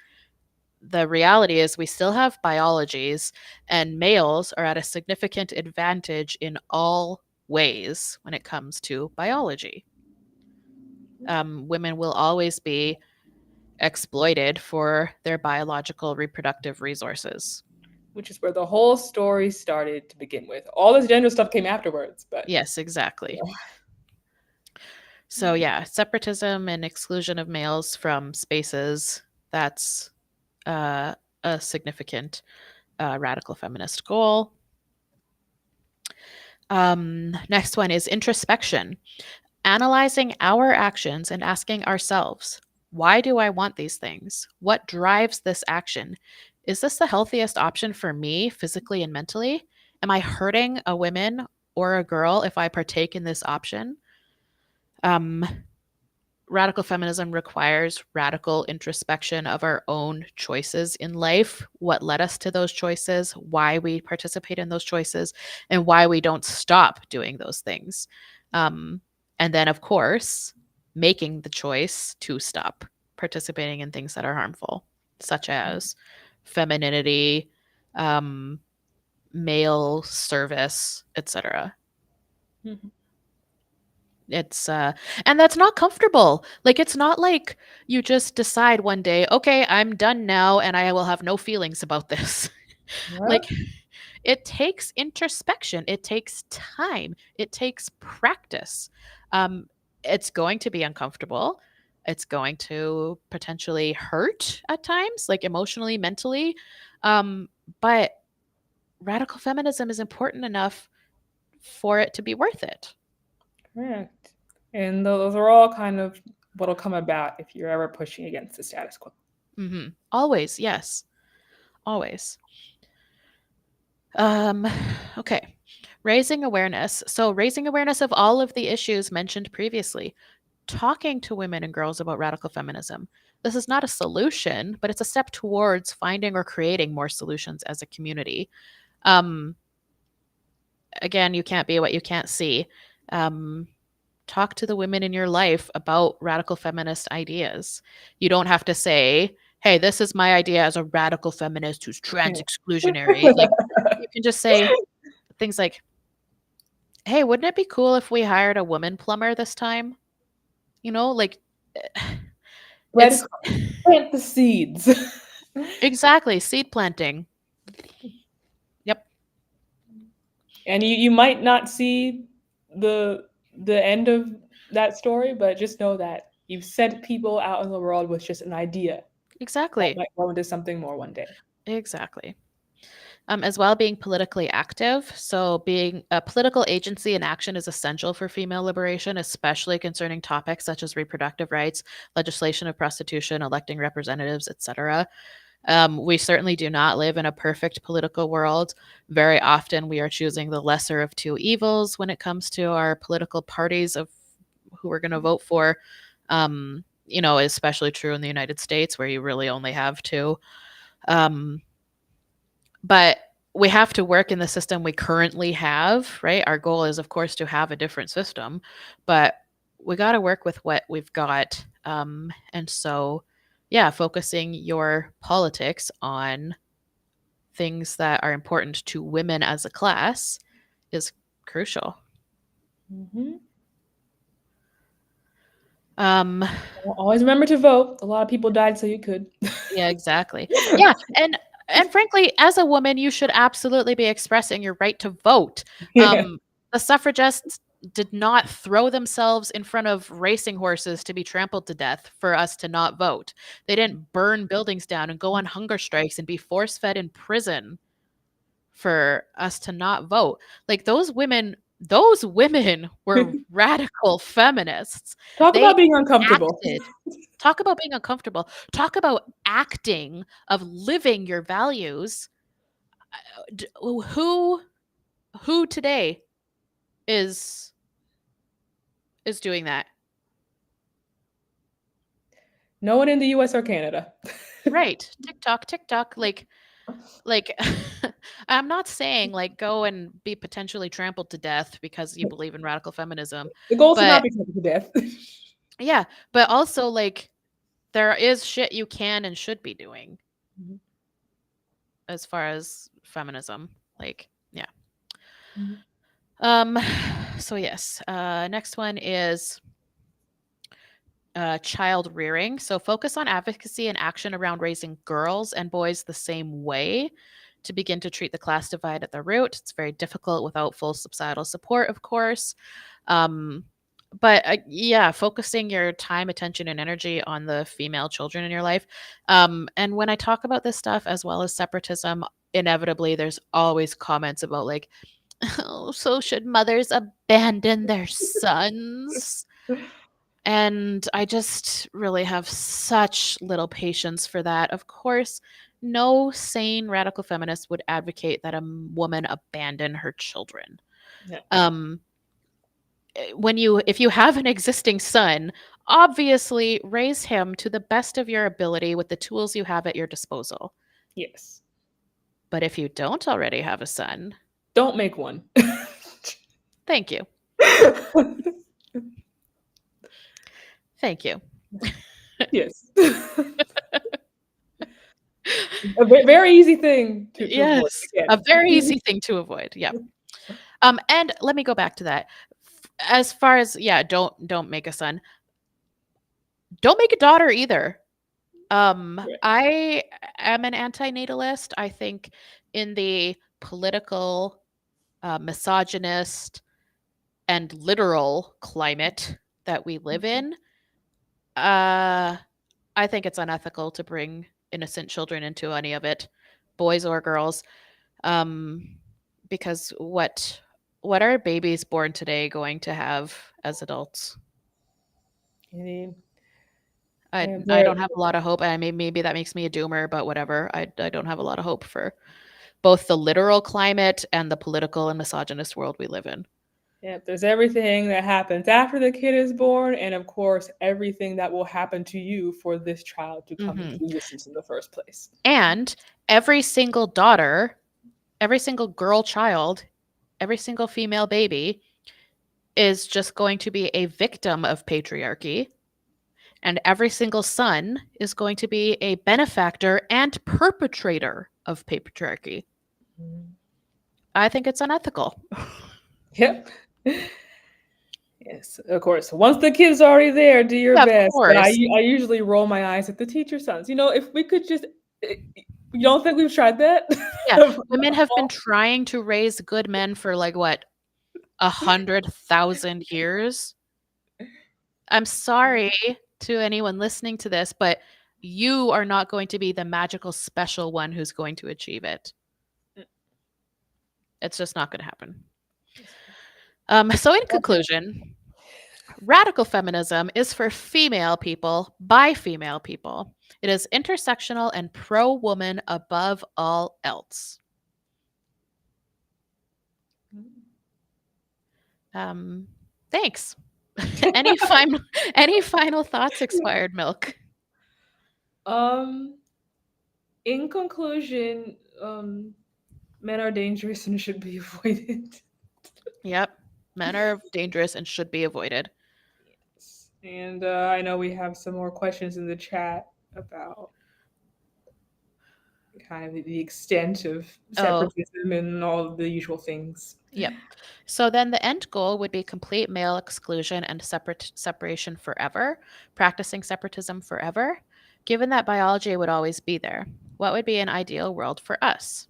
the reality is we still have biologies, and males are at a significant advantage in all ways when it comes to biology. Women will always be exploited for their biological reproductive resources. Which is where the whole story started to begin with. All this gender stuff came afterwards, but Yes, exactly. yeah. So, yeah, separatism and exclusion of males from spaces, that's uh, a significant radical feminist goal. Next one is introspection, analyzing our actions and asking ourselves, why do I want these things? What drives this action? Is this the healthiest option for me physically and mentally? Am I hurting a woman or a girl if I partake in this option? Um, Radical feminism requires radical introspection of our own choices in life, what led us to those choices, why we participate in those choices, and why we don't stop doing those things. Um, and then, of course, making the choice to stop participating in things that are harmful, such as femininity, um, male service, etc. Mhm. It's and that's not comfortable. Like it's not like you just decide one day, okay, I'm done now and I will have no feelings about this. Yeah. Like it takes introspection, it takes time, it takes practice. Um it's going to be uncomfortable. It's going to potentially hurt at times, like emotionally, mentally. Um but radical feminism is important enough for it to be worth it. Correct. And those are all kind of what'll come about if you're ever pushing against the status quo. Always, yes. Always. Um, okay. Raising awareness. So, raising awareness of all of the issues mentioned previously, talking to women and girls about radical feminism. This is not a solution, but it's a step towards finding or creating more solutions as a community. Um, Again, you can't be what you can't see. Um, Talk to the women in your life about radical feminist ideas. You don't have to say, hey, this is my idea as a radical feminist who's trans exclusionary. Like, you can just say things like, hey, wouldn't it be cool if we hired a woman plumber this time? You know, like Let it's it plant the seeds. exactly seed planting. Yep, And you might not see the the end of that story, but just know that you've sent people out in the world with just an idea that exactly. might grow into something more one day. Exactly. As well, being politically active. So, being a political agency and action is essential for female liberation, especially concerning topics such as reproductive rights, legislation of prostitution, electing representatives, etc. We certainly do not live in a perfect political world. Very often, we are choosing the lesser of two evils when it comes to our political parties of who we're going to vote for. Especially true in the United States, where you really only have two. Um, but we have to work in the system we currently have, right? Our goal is, of course, to have a different system, but we got to work with what we've got. And so, yeah, focusing your politics on things that are important to women as a class is crucial. Hmm. Um, Always remember to vote. A lot of people died so you could. yeah, exactly. Yeah, and frankly, as a woman, you should absolutely be expressing your right to vote. Yeah. The suffragists did not throw themselves in front of racing horses to be trampled to death for us to not vote. They didn't burn buildings down and go on hunger strikes and be force fed in prison for us to not vote. Like those women were radical feminists. Talk They about being uncomfortable. acted. Talk about being uncomfortable. Talk about acting of living your values. Who today is doing that? No one in the US or Canada. Right. TikTok, TikTok, like I'm not saying like go and be potentially trampled to death because you believe in radical feminism, The goal should not but be taken to death. yeah, but also like there is shit you can and should be doing Mhm, as far as feminism. Like, yeah. mhm, Um so yes, next one is child rearing. So focus on advocacy and action around raising girls and boys the same way to begin to treat the class divide at the root. It's very difficult without full societal support, of course. Um, but yeah, focusing your time, attention, and energy on the female children in your life. And when I talk about this stuff as well as separatism, inevitably there's always comments about like, oh, so should mothers abandon their sons? And I just really have such little patience for that. Of course, no sane radical feminist would advocate that a woman abandon her children. yeah. Um, if you have an existing son, obviously raise him to the best of your ability with the tools you have at your disposal. Yes. But if you don't already have a son, Don't make one. thank you. Thank you. Yes. A very easy thing to avoid. Yes, a Again. very easy thing to avoid. Yeah. And let me go back to that. As far as yeah, don't make a son. Don't make a daughter either. Right. I am an antinatalist. I think in the political, misogynist, and literal climate that we live Mhm. in, uh, I think it's unethical to bring innocent children into any of it, boys or girls. Um, because what are babies born today going to have as adults? Indeed. I And I there, don't have a lot of hope. I mean, maybe that makes me a doomer, but whatever. I don't have a lot of hope for both the literal climate and the political and misogynist world we live in. yeah, there's everything that happens after the kid is born, and of course, everything that will happen to you for this child to come Hmm. into existence in the first place. And every single daughter, every single girl child, every single female baby is just going to be a victim of patriarchy. And every single son is going to be a benefactor and perpetrator of patriarchy. Mhm. I think it's unethical. Yep. Yes, of course. Once the kid's already there, do your Yeah, of best. But course. I usually roll my eyes at the teacher sons. If we could just, eh, you don't think we've tried that? Yeah, women have been trying to raise good men for like what, 100,000 years. I'm sorry to anyone listening to this, but you are not going to be the magical special one who's going to achieve it. It's just not going to happen. So, in conclusion, radical feminism is for female people by female people. It is intersectional and pro woman above all else. Um, Thanks. Any final thoughts, expired milk? Um, in conclusion, men are dangerous and should be avoided. Yep. Men are dangerous and should be avoided. Yes. And I know we have some more questions in the chat about kind of the extent of Oh, separatism and all of the usual things. yep. So then the end goal would be complete male exclusion and separation forever, practicing separatism forever. Given that biology would always be there, what would be an ideal world for us?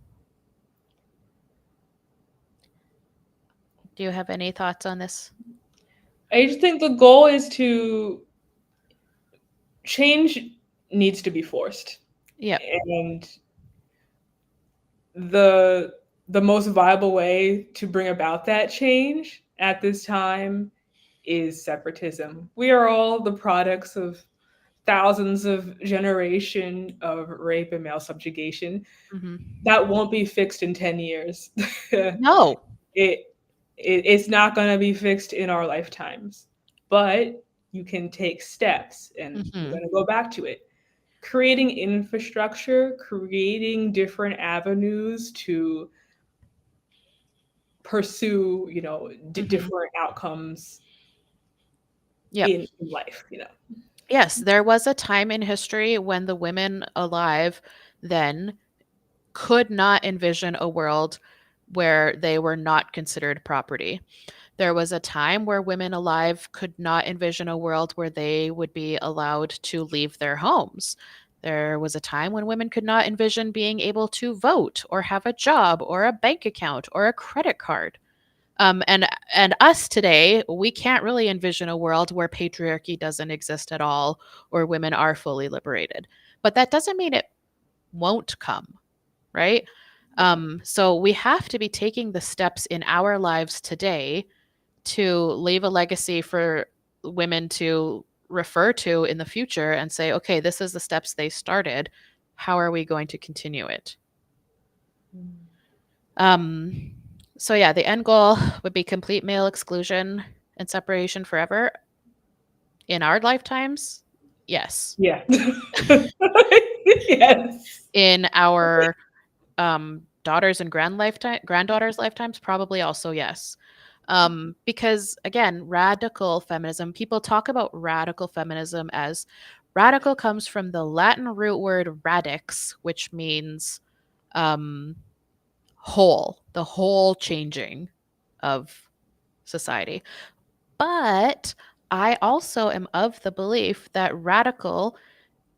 Do you have any thoughts on this? I just think the goal is to change needs to be forced. Yep. And the the most viable way to bring about that change at this time is separatism. We are all the products of thousands of generation of rape and male subjugation. Hmm. That won't be fixed in 10 years. it, No. it it's not going to be fixed in our lifetimes. But you can take steps, and I'm Hmm. going to go back to it. Creating infrastructure, creating different avenues to pursue, Mhm. different outcomes Yep. in life. Yes, there was a time in history when the women alive then could not envision a world where they were not considered property. There was a time where women alive could not envision a world where they would be allowed to leave their homes. There was a time when women could not envision being able to vote or have a job or a bank account or a credit card. And us today, we can't really envision a world where patriarchy doesn't exist at all or women are fully liberated. But that doesn't mean it won't come, right? So we have to be taking the steps in our lives today to leave a legacy for women to refer to in the future and say, okay, this is the steps they started. How are we going to continue it? Mm. Um, so yeah, the end goal would be complete male exclusion and separation forever in our lifetimes. Yes. Yeah. Yes. In our daughters and granddaughters' lifetimes, probably also yes. Because again, radical feminism, people talk about radical feminism as radical comes from the Latin root word radix, which means um, whole, the whole changing of society. But I also am of the belief that radical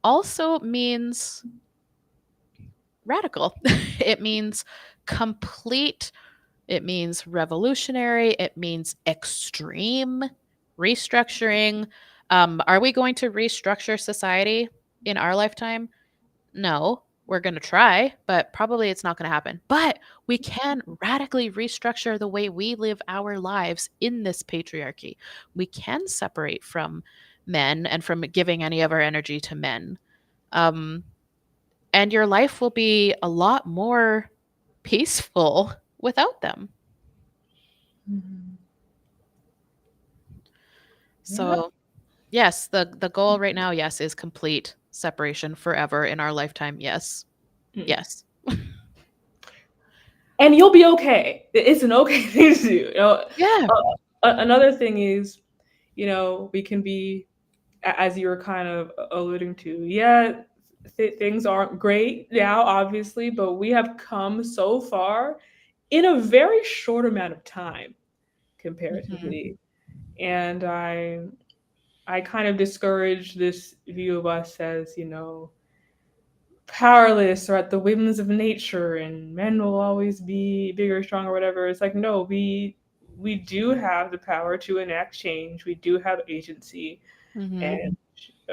also means radical. It means complete, it means revolutionary, it means extreme restructuring. Are we going to restructure society in our lifetime? No, we're going to try, but probably it's not going to happen. But we can radically restructure the way we live our lives in this patriarchy. We can separate from men and from giving any of our energy to men. Um, and your life will be a lot more peaceful without them. Mhm. Yeah. So, yes, the goal right now, yes, is complete separation forever in our lifetime. Yes. Mm. Yes. And you'll be okay. It's an okay thing to do. Yeah. Another thing is, we can be, as you were kind of alluding to, yeah, things aren't great now, obviously, but we have come so far in a very short amount of time Mhm. comparatively. And I kind of discourage this view of us as, powerless or at the whims of nature and men will always be bigger, stronger, whatever. It's like, no, we do have the power to enact change. We do have agency, Mhm. and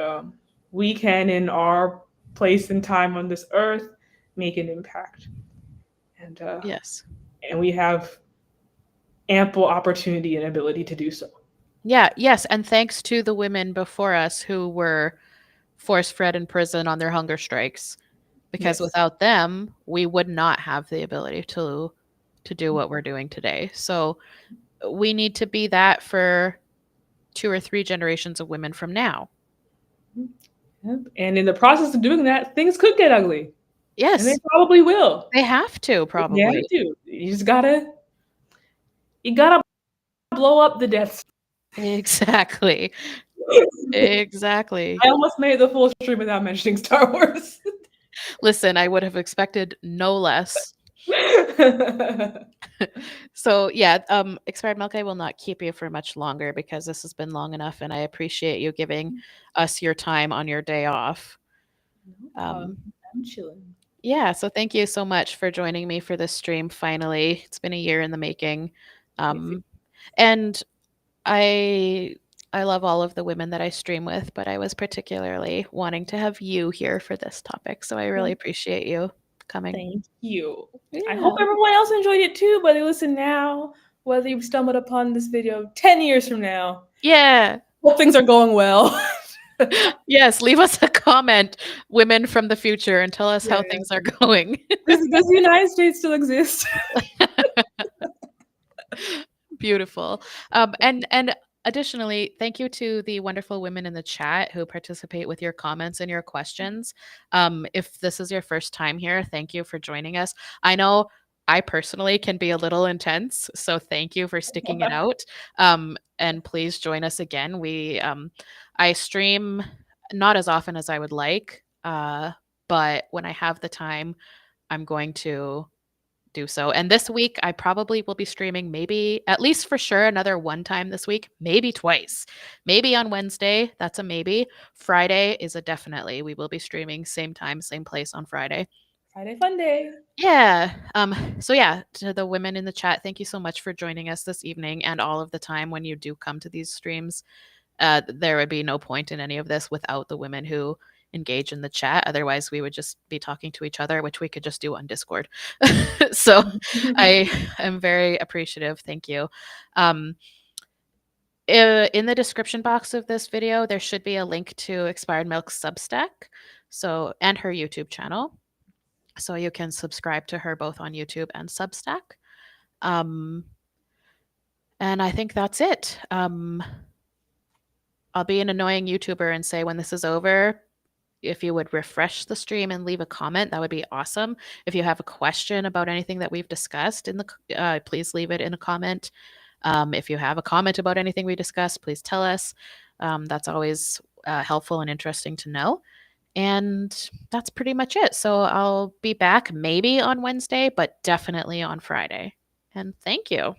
um, we can, in our place and time on this earth, make an impact. And Yes. and we have ample opportunity and ability to do so. Yeah, yes, and thanks to the women before us who were force-fed in prison on their hunger strikes, because Yes. without them, we would not have the ability to do what we're doing today. So, we need to be that for 2 or 3 generations of women from now. Yep. And in the process of doing that, things could get ugly, and they Yes, probably will. they have to You have probably. to. You gotta blow up the Death Star. Exactly. Exactly. I almost made the full stream without mentioning Star Wars. Listen, I would have expected no less. So yeah, expired milk, I will not keep you for much longer because this has been long enough, and I appreciate you giving us your time on your day off. No Um, problem. I'm chilling. yeah, so thank you so much for joining me for this stream. Finally, it's been a year in the making, Yes, um, and I I love all of the women that I stream with, but I was particularly wanting to have you here for this topic, so I really appreciate you coming. thank you. I hope Yeah. everyone else enjoyed it too, whether you listen now, whether you've stumbled upon this video 10 years from now. Yeah. Hope things are going well. Yes, leave us a comment, women from the future, and tell us how Yeah. things are going. Does the United States still exist? Beautiful. And additionally, thank you to the wonderful women in the chat who participate with your comments and your questions. If this is your first time here, thank you for joining us. I know I personally can be a little intense, so thank you for sticking it out. And please join us again. I stream not as often as I would like, but when I have the time, I'm going to do so. And this week, I probably will be streaming maybe, at least for sure, another one time this week, maybe twice. Maybe on Wednesday. That's a maybe. Friday is a definitely. We will be streaming same time, same place on Friday. Friday fun day. Yeah. So yeah, to the women in the chat, thank you so much for joining us this evening and all of the time when you do come to these streams. There would be no point in any of this without the women who engage in the chat. Otherwise, we would just be talking to each other, which we could just do on Discord. So I am very appreciative. Thank you. Um, in the description box of this video, there should be a link to Expired Milk's Substack, and her YouTube channel. So you can subscribe to her both on YouTube and Substack. And I think that's it. I'll be an annoying YouTuber and say when this is over, if you would refresh the stream and leave a comment, that would be awesome. If you have a question about anything that we've discussed please leave it in a comment. If you have a comment about anything we discussed, please tell us. That's always helpful and interesting to know. And that's pretty much it. So I'll be back maybe on Wednesday, but definitely on Friday. And thank you.